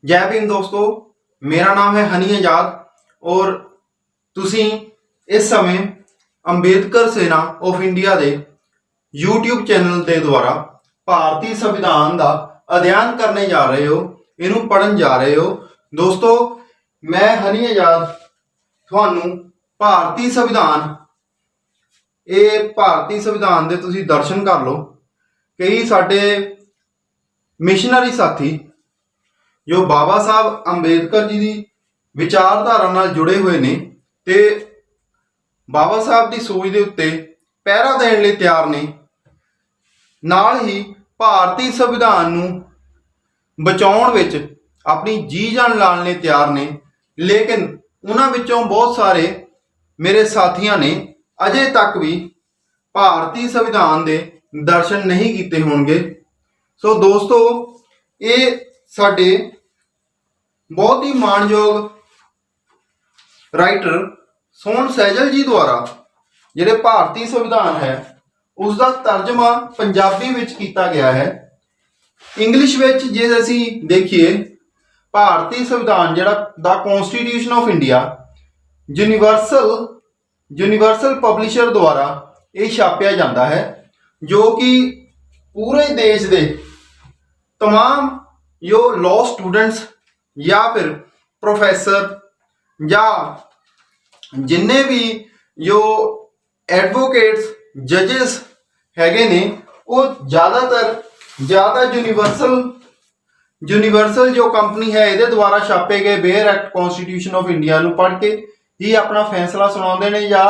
जय भीम दोस्तों। मेरा नाम है हनी आजाद और ਤੁਸੀਂ इस समय अंबेडकर सेना ऑफ इंडिया के यूट्यूब चैनल के द्वारा भारतीय संविधान का अध्ययन करने जा रहे हो, इनू पढ़न जा रहे हो। दोस्तों मैं हनी आजाद थानू भारतीय संविधान के तुसी दर्शन कर लो। कई साडे मिशनरी साथी जो बाबा साहब अंबेडकर जी की विचारधारा नाल जुड़े हुए ने ते बाबा साहब की सोच के उत्ते पहरा देने लिए तैयार ने, नाल ही भारतीय संविधान नू बचाउण विच अपनी जी जान लाने लिए तैयार ने। लेकिन उन्हां विचों बहुत सारे मेरे साथियों ने अजे तक भी भारतीय संविधान के दर्शन नहीं किए होंगे। सो दोस्तों ये साडे बहुत ही मानयोग राइटर सोहन सैजल जी द्वारा जिहड़े भारतीय संविधान है उसका तर्जमा पंजाबी विच कीता गया है। इंग्लिश विच जे असी देखिए भारतीय संविधान जिहड़ा the constitution of India universal publisher द्वारा ये छापिया जाता है, जो कि पूरे देश के तमाम जो लॉ स्टूडेंट्स या फिर प्रोफैसर या जिन्ने भी जो एडवोकेट्स जजेस हैगे ने वो ज़्यादा यूनिवर्सल जो कंपनी है ये द्वारा छापे गए bare act constitution of India नू पढ़ के ही अपना फैसला सुनाते हैं या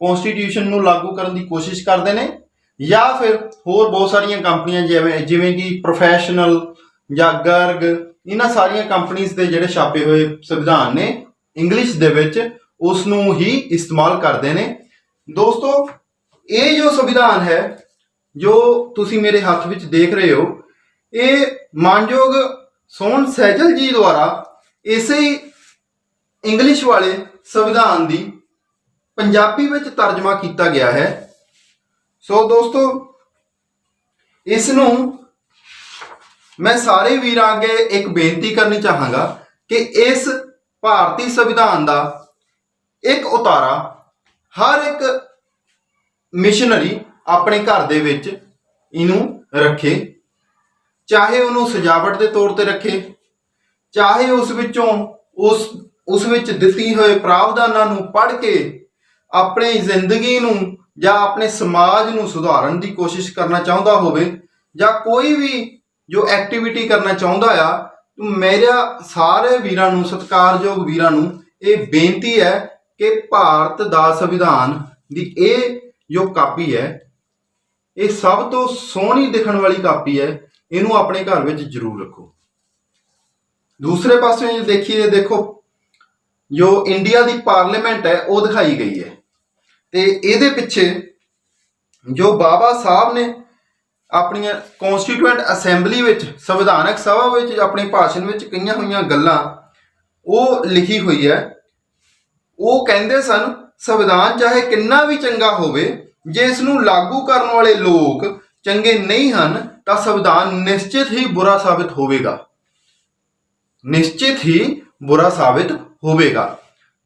कॉन्स्टिट्यूशन नू लागू करने की कोशिश करते हैं, या फिर होर बहुत सारिया कंपनियां जिवें कि प्रोफैशनल या गर्ग इन्हां सारिया कंपनीज के जिहड़े छापे हुए संविधान ने इंग्लिश दे विच उसनूं ही इस्तेमाल करते हैं। दोस्तों ये जो संविधान है जो तुसी मेरे हाथ विच देख रहे हो, ये मानयोग सोहन सैजल जी द्वारा इसे इंग्लिश वाले संविधान की पंजाबी विच तर्जमा किया गया है। सो दोस्तों इसनूं मैं सारे वीरां अगे एक बेनती करनी चाहांगा कि इस भारतीय संविधान का एक उतारा हर एक मिशनरी अपने घर दे विच इनू रखे, चाहे उन्होंने सजावट के तौर पर रखे, चाहे उस विचों उस विच दिती हुए प्रावधानां नूं पढ़ के अपनी जिंदगी नूं या अपने समाज नूं सुधारन की कोशिश करना चाहता होवे, या कोई भी जो एक्टिविटी करना चाहता आ, तो मेरा सारे वीरां नूं सत्कारयोग वीरां नूं ये बेनती है कि भारत दा संविधान दी ये जो कापी है ये सब तो सोहनी दिखण वाली कापी है, इनू अपने घर में जरूर रखो। दूसरे पासे देखिए, देखो जो इंडिया की पार्लीमेंट है वो दिखाई गई है, तो ये पिछे जो बाबा साहब ने अपनी कॉन्स्टिट्यूएंट असैंबली विच संविधानक सभा विच अपने भाषण विच कईयां होईयां गल्लां वो लिखी हुई है। वो कहते सन संविधान चाहे कितना भी चंगा होवे, जे इसनूं लागू करने वाले लोग चंगे नहीं हन तो संविधान निश्चित ही बुरा साबित होवेगा, निश्चित ही बुरा साबित होवेगा।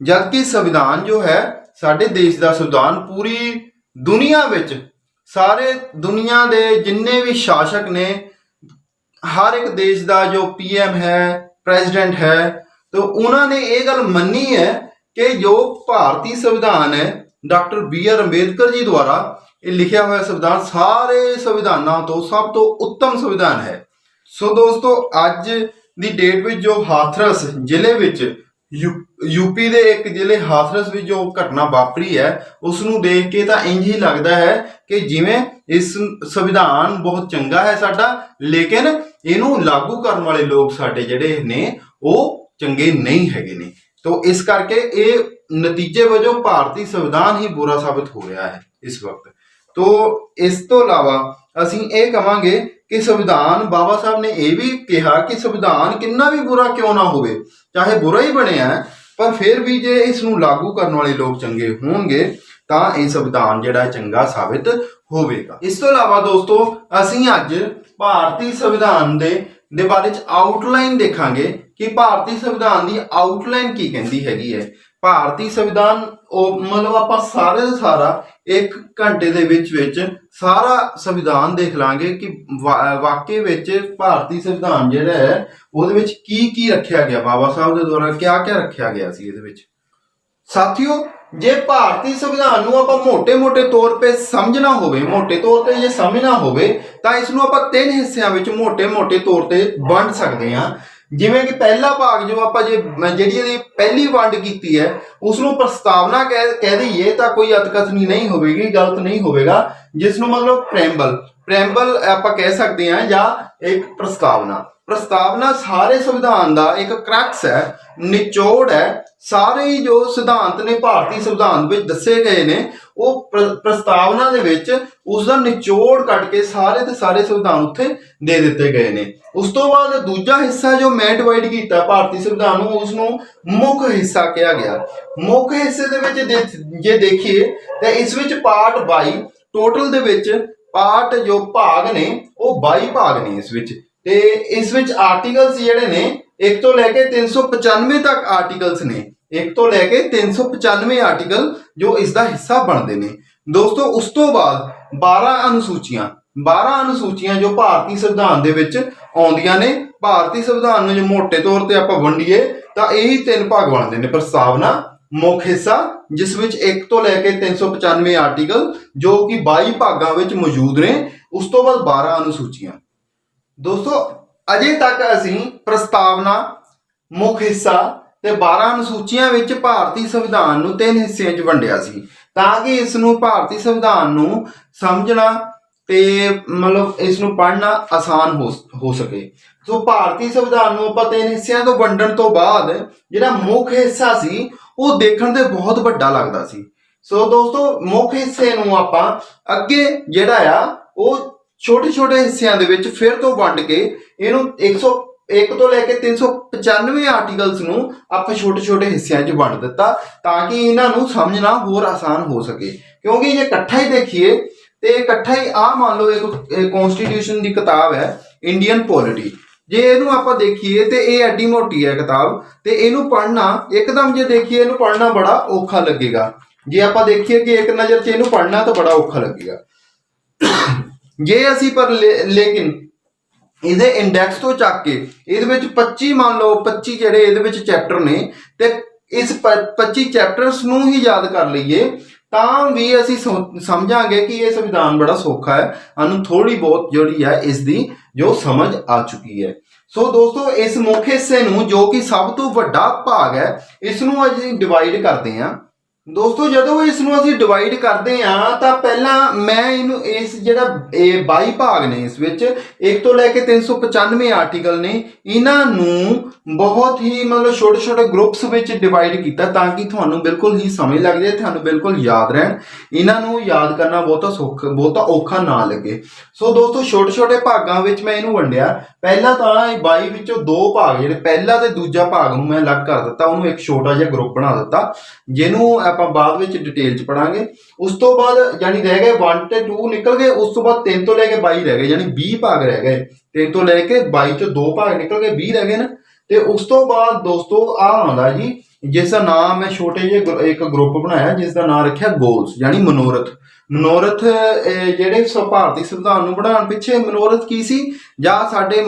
जबकि संविधान जो है साडे देश का संविधान पूरी दुनिया विच सारे दुनिया के जिन्ने भी शासक ने हर एक देश का जो PM है प्रेजिडेंट है, तो उन्होंने ये गल मनी है कि जो भारतीय संविधान है डॉक्टर BR अंबेडकर जी द्वारा ये लिखा हुआ संविधान सारे संविधानों तो सब तो उत्तम संविधान है। सो दोस्तों अज की डेट में जो हाथरस जिले विच यूपी के एक जिले हाथरस में जो घटना वापरी है उसनूं देख के तो इंज ही लगता है कि जिवें इस संविधान बहुत चंगा है साडा, लेकिन इनू लागू करने वाले लोग साडे जिहड़े ने वो चंगे नहीं हैगे ने। तो इस करके ये नतीजे वजों भारतीय संविधान ही बुरा साबित हो रहा है इस वक्त। तो इस तो इलावा असीं ये कहांगे कि संविधान बाबा साहब ने यह भी कहा कि संविधान कितना भी बुरा क्यों ना होवे, चाहे बुरा ही बनिया है पर फिर भी जे इसनूं लागू करने वाले लोग चंगे होणगे तां यह संविधान जिहड़ा चंगा साबित होवेगा। इस तो इलावा दोस्तों असीं अज भारतीय संविधान दे बारे आउटलाइन देखांगे ਕਿ ਭਾਰਤੀ ਸੰਵਿਧਾਨ ਦੀ ਆਊਟਲਾਈਨ ਕੀ ਕਹਿੰਦੀ ਹੈਗੀ ਹੈ। ਭਾਰਤੀ ਸੰਵਿਧਾਨ ਉਹ ਮਤਲਬ ਆਪਾਂ ਸਾਰੇ ਦਾ ਸਾਰਾ 1 ਘੰਟੇ ਦੇ ਵਿੱਚ ਸਾਰਾ ਸੰਵਿਧਾਨ ਦੇਖ ਲਾਂਗੇ ਕਿ ਵਾਕਈ ਵਿੱਚ ਭਾਰਤੀ ਸੰਵਿਧਾਨ ਜਿਹੜਾ ਹੈ ਉਹਦੇ ਵਿੱਚ ਕੀ ਕੀ ਰੱਖਿਆ ਗਿਆ, ਬਾਬਾ ਸਾਹਿਬ ਦੇ ਦੁਆਰਾ ਕਿਆ ਕਿਆ ਰੱਖਿਆ ਗਿਆ ਸੀ ਇਹਦੇ ਵਿੱਚ। ਸਾਥੀਓ, ਜੇ ਭਾਰਤੀ ਸੰਵਿਧਾਨ ਨੂੰ ਆਪਾਂ ਮੋٹے ਤੌਰ 'ਤੇ ਸਮਝਣਾ ਹੋਵੇ, ਮੋٹے ਤੌਰ 'ਤੇ ਜੇ ਸਮਝਣਾ ਹੋਵੇ ਤਾਂ ਇਸ ਨੂੰ ਆਪਾਂ 3 ਹਿੱਸਿਆਂ ਵਿੱਚ ਮੋٹے ਤੌਰ 'ਤੇ ਵੰਡ ਸਕਦੇ ਹਾਂ। ਜਿਵੇਂ ਕਿ ਪਹਿਲਾ ਭਾਗ ਜੋ ਆਪਾਂ ਜਿਹੜੀ ਇਹਦੀ ਪਹਿਲੀ ਵੰਡ ਕੀਤੀ ਹੈ ਉਸ ਨੂੰ ਪ੍ਰਸਤਾਵਨਾ ਕਹਿ ਦਈਏ ਤਾਂ ਕੋਈ ਅਤਕਥਨੀ ਨਹੀਂ ਹੋਵੇਗੀ, ਗਲਤ ਨਹੀਂ ਹੋਵੇਗਾ, ਜਿਸ ਨੂੰ ਮਤਲਬ ਪ੍ਰੈਂਬਲ ਆਪਾਂ ਕਹਿ ਸਕਦੇ ਹਾਂ ਜਾਂ ਇੱਕ ਪ੍ਰਸਤਾਵਨਾ ਸਾਰੇ ਸੰਵਿਧਾਨ ਦਾ ਇੱਕ ਕ੍ਰਕਸ ਹੈ, ਨਿਚੋੜ ਹੈ। ਸਾਰੇ ਹੀ ਜੋ ਸਿਧਾਂਤ ਨੇ ਭਾਰਤੀ ਸੰਵਿਧਾਨ ਵਿੱਚ ਦੱਸੇ ਗਏ ਨੇ ਉਹ ਪ੍ਰਸਤਾਵਨਾ ਦੇ ਵਿੱਚ ਉਸ ਦਾ ਨਿਚੋੜ ਕੱਢ ਕੇ ਸਾਰੇ ਦੇ ਸਾਰੇ ਸੰਵਿਧਾਨ ਉੱਥੇ ਦੇ ਦਿੱਤੇ ਗਏ ਨੇ। ਉਸ ਤੋਂ ਬਾਅਦ ਦੂਜਾ ਹਿੱਸਾ ਜੋ ਮੈਂ ਡਿਵਾਈਡ ਕੀਤਾ ਭਾਰਤੀ ਸੰਵਿਧਾਨ ਨੂੰ, ਉਸ ਨੂੰ ਮੁੱਖ ਹਿੱਸਾ ਕਿਹਾ ਗਿਆ। ਮੁੱਖ ਹਿੱਸੇ ਦੇ ਵਿੱਚ ਜੇ ਦੇਖੀਏ ਤਾਂ ਇਸ ਵਿੱਚ ਪਾਰਟ 22 ਟੋਟਲ ਦੇ ਵਿੱਚ ਪਾਰਟ ਜੋ ਭਾਗ ਨੇ ਉਹ 22 ਭਾਗ ਨੇ ਇਸ ਵਿੱਚ, ਤੇ ਇਸ ਵਿੱਚ ਆਰਟੀਕਲਸ ਜਿਹੜੇ ਨੇ 1 ਤੋਂ ਲੈ ਕੇ 395 ਤੱਕ ਆਰਟੀਕਲਸ ਨੇ, 1 ਤੋਂ ਲੈ ਕੇ 395 ਆਰਟੀਕਲ ਜੋ ਇਸ ਦਾ ਹਿੱਸਾ ਬਣਦੇ ਨੇ। ਦੋਸਤੋ, ਉਸ ਤੋਂ ਬਾਅਦ 12 ਅਨੁਸੂਚੀਆਂ ਜੋ ਭਾਰਤੀ ਸੰਵਿਧਾਨ ਦੇ ਵਿੱਚ ਆਉਂਦੀਆਂ ਨੇ। ਭਾਰਤੀ ਸੰਵਿਧਾਨ ਨੂੰ ਜੇ ਮੋٹے ਤੌਰ ਤੇ ਆਪਾਂ ਵੰਡੀਏ ਤਾਂ ਇਹੀ 3 ਭਾਗ ਬਣਦੇ ਨੇ, ਪ੍ਰਸਤਾਵਨਾ, ਮੁੱਖ ਹਿੱਸਾ ਜਿਸ ਵਿੱਚ 1 ਤੋਂ ਲੈ ਕੇ 395 ਆਰਟੀਕਲ ਜੋ ਕਿ 22 ਭਾਗਾਂ ਵਿੱਚ ਮੌਜੂਦ ਨੇ, ਉਸ ਤੋਂ ਬਾਅਦ 12 ਅਨੁਸੂਚੀਆਂ। ਦੋਸਤੋ, ਅਜੇ ਤੱਕ ਅਸੀਂ ਪ੍ਰਸਤਾਵਨਾ, ਮੁੱਖ ਹਿੱਸਾ ਤੇ 12 ਅਨੁਸੂਚੀਆਂ ਵਿੱਚ ਭਾਰਤੀ ਸੰਵਿਧਾਨ ਨੂੰ 3 ਹਿੱਸਿਆਂ 'ਚ ਵੰਡਿਆ ਸੀ ਤਾਂ ਕਿ ਇਸ ਨੂੰ ਭਾਰਤੀ ਸੰਵਿਧਾਨ ਨੂੰ ਸਮਝਣਾ ਤੇ ਮਤਲਬ ਇਸ ਨੂੰ ਪੜ੍ਹਨਾ ਆਸਾਨ ਹੋ ਸਕੇ। ਸੋ ਭਾਰਤੀ ਸੰਵਿਧਾਨ ਨੂੰ ਆਪਾਂ 3 ਹਿੱਸਿਆਂ ਤੋਂ ਵੰਡਣ ਤੋਂ ਬਾਅਦ ਜਿਹੜਾ ਮੁੱਖ ਹਿੱਸਾ ਸੀ ਉਹ ਦੇਖਣ ਤੇ ਬਹੁਤ ਵੱਡਾ ਲੱਗਦਾ ਸੀ। ਸੋ ਦੋਸਤੋ, ਮੁੱਖ ਹਿੱਸੇ ਨੂੰ ਆਪਾਂ ਅੱਗੇ ਜਿਹੜਾ ਆ ਉਹ ਛੋਟੇ ਹਿੱਸਿਆਂ ਦੇ ਵਿੱਚ ਫਿਰ ਤੋਂ ਵੰਡ ਕੇ ਇਹਨੂੰ 101 ਤੋਂ ਲੈ ਕੇ 395 ਆਰਟੀਕਲਸ ਨੂੰ ਆਪਾਂ ਛੋਟੇ ਹਿੱਸਿਆਂ 'ਚ ਵੰਡ ਦਿੱਤਾ ਤਾਂ ਕਿ ਇਹਨਾਂ ਨੂੰ ਸਮਝਣਾ ਹੋਰ ਆਸਾਨ ਹੋ ਸਕੇ। ਕਿਉਂਕਿ ਜੇ ਇਕੱਠਾ ਹੀ ਦੇਖੀਏ ਤੇ ਇਕੱਠਾ ਹੀ ਮੰਨ ਲਓ ਇੱਕ ਕਨਸਟੀਟਿਊਸ਼ਨ ਦੀ ਕਿਤਾਬ ਹੈ ਇੰਡੀਅਨ ਪੋਲਿਟੀ, ਜੇ ਇਹਨੂੰ ਆਪਾਂ ਦੇਖੀਏ ਤੇ ਇਹ ਐਡੀ ਮੋਟੀ ਹੈ ਕਿਤਾਬ ਤੇ ਇਹਨੂੰ ਪੜ੍ਹਨਾ ਇੱਕਦਮ ਜੇ ਦੇਖੀਏ ਇਹਨੂੰ ਪੜ੍ਹਨਾ ਬੜਾ ਔਖਾ ਲੱਗੇਗਾ। ਜੇ ਆਪਾਂ ਦੇਖੀਏ ਕਿ ਇੱਕ ਨਜ਼ਰ 'ਚ ਇਹਨੂੰ ਪੜ੍ਹਨਾ ਤਾਂ ਬੜਾ ਔਖਾ ਲੱਗੇਗਾ। ਜੇ ਅਸੀਂ ਲੇਕਿਨ ਇਹਦੇ ਇੰਡੈਕਸ ਤੋਂ ਚੱਕ ਕੇ ਇਹਦੇ ਵਿੱਚ 25 ਮੰਨ ਲਓ 25 ਜਿਹੜੇ ਇਹਦੇ ਵਿੱਚ ਚੈਪਟਰ ਨੇ ਤੇ ਇਸ 25 ਚੈਪਟਰਸ ਨੂੰ ਹੀ ਯਾਦ ਕਰ ਲਈਏ ਤਾਂ ਵੀ ਅਸੀਂ ਸਮਝਾਂਗੇ ਕਿ ਇਹ ਸੰਵਿਧਾਨ ਬੜਾ ਸੌਖਾ ਹੈ, ਸਾਨੂੰ ਥੋੜੀ ਬਹੁਤ ਜਿਹੜੀ ਹੈ ਇਸ ਦੀ ਜੋ ਸਮਝ ਆ ਚੁੱਕੀ ਹੈ। ਸੋ ਦੋਸਤੋ, ਇਸ ਮੁੱਖ ਹਿੱਸੇ ਨੂੰ ਜੋ ਕਿ ਸਭ ਤੋਂ ਵੱਡਾ ਭਾਗ ਹੈ ਇਸ ਨੂੰ ਅਸੀਂ ਡਿਵਾਈਡ ਕਰਦੇ ਹਾਂ। ਦੋਸਤੋ, ਜਦੋਂ ਇਸ ਨੂੰ ਅਸੀਂ ਡਿਵਾਈਡ ਕਰਦੇ ਹਾਂ ਤਾਂ ਪਹਿਲਾਂ ਮੈਂ ਇਹਨੂੰ ਇਸ ਜਿਹੜਾ 22 ਭਾਗ ਨੇ ਇਸ ਵਿੱਚ 1 ਤੋਂ ਲੈ ਕੇ 395 ਆਰਟੀਕਲ ਨੇ, ਇਹਨਾਂ ਨੂੰ ਬਹੁਤ ਹੀ ਮਤਲਬ ਛੋਟੇ ਗਰੁੱਪਸ ਵਿੱਚ ਡਿਵਾਈਡ ਕੀਤਾ ਤਾਂ ਕਿ ਤੁਹਾਨੂੰ ਬਿਲਕੁਲ ਹੀ ਸਮਝ ਲੱਗ ਜਾਏ, ਤੁਹਾਨੂੰ ਬਿਲਕੁਲ ਯਾਦ ਰਹਿਣ, ਇਹਨਾਂ ਨੂੰ ਯਾਦ ਕਰਨਾ ਬਹੁਤਾ ਔਖਾ ਨਾ ਲੱਗੇ। ਸੋ ਦੋਸਤੋ, ਛੋਟੇ ਭਾਗਾਂ ਵਿੱਚ ਮੈਂ ਇਹਨੂੰ ਵੰਡਿਆ। ਪਹਿਲਾਂ ਤਾਂ 22 ਵਿੱਚੋਂ 2 ਭਾਗ ਜਿਹੜੇ ਪਹਿਲਾ ਤੇ ਦੂਜਾ ਭਾਗ ਨੂੰ ਮੈਂ ਅਲੱਗ ਕਰ ਦਿੱਤਾ, ਉਹਨੂੰ ਇੱਕ ਛੋਟਾ ਜਿਹਾ ਗਰੁੱਪ ਬਣਾ ਦਿੱਤਾ ਜਿਹਨੂੰ ਆਪਾਂ ਬਾਅਦ ਵਿੱਚ ਡਿਟੇਲ 'ਚ ਪੜਾਂਗੇ। ਉਸ ਤੋਂ ਬਾਅਦ ਯਾਨੀ ਰਹਿ ਗਏ 1 ਤੇ 2 ਨਿਕਲ ਗਏ, ਉਸ ਤੋਂ ਬਾਅਦ 3 ਤੋਂ ਲੈ ਕੇ 22 ਰਹਿ ਗਏ, ਯਾਨੀ 20 ਭਾਗ ਰਹਿ ਗਏ। 3 ਤੋਂ ਲੈ ਕੇ 22 'ਚੋਂ 2 ਭਾਗ ਨਿਕਲ ਗਏ, 20 ਰਹਿ ਗਏ ਨਾ। ਤੇ ਉਸ ਤੋਂ ਬਾਅਦ ਦੋਸਤੋ ਆਉਂਦਾ ਜੀ ਜਿਸ ਦਾ ਨਾਮ ਮੈਂ ਛੋਟੇ ਜਿਹੇ ਇੱਕ ਗਰੁੱਪ ਬਣਾਇਆ ਜਿਸ ਦਾ ਨਾਮ ਰੱਖਿਆ ਗੋਲਸ, ਯਾਨੀ ਮਨੋਰਥ। ਜਿਹੜੇ ਭਾਰਤੀ ਸੰਵਿਧਾਨ ਨੂੰ ਬਣਾਉਣ ਪਿੱਛੇ ਮਨੋਰਥ ਕੀ ਸੀ, ਜਾਂ ਸਾਡੇ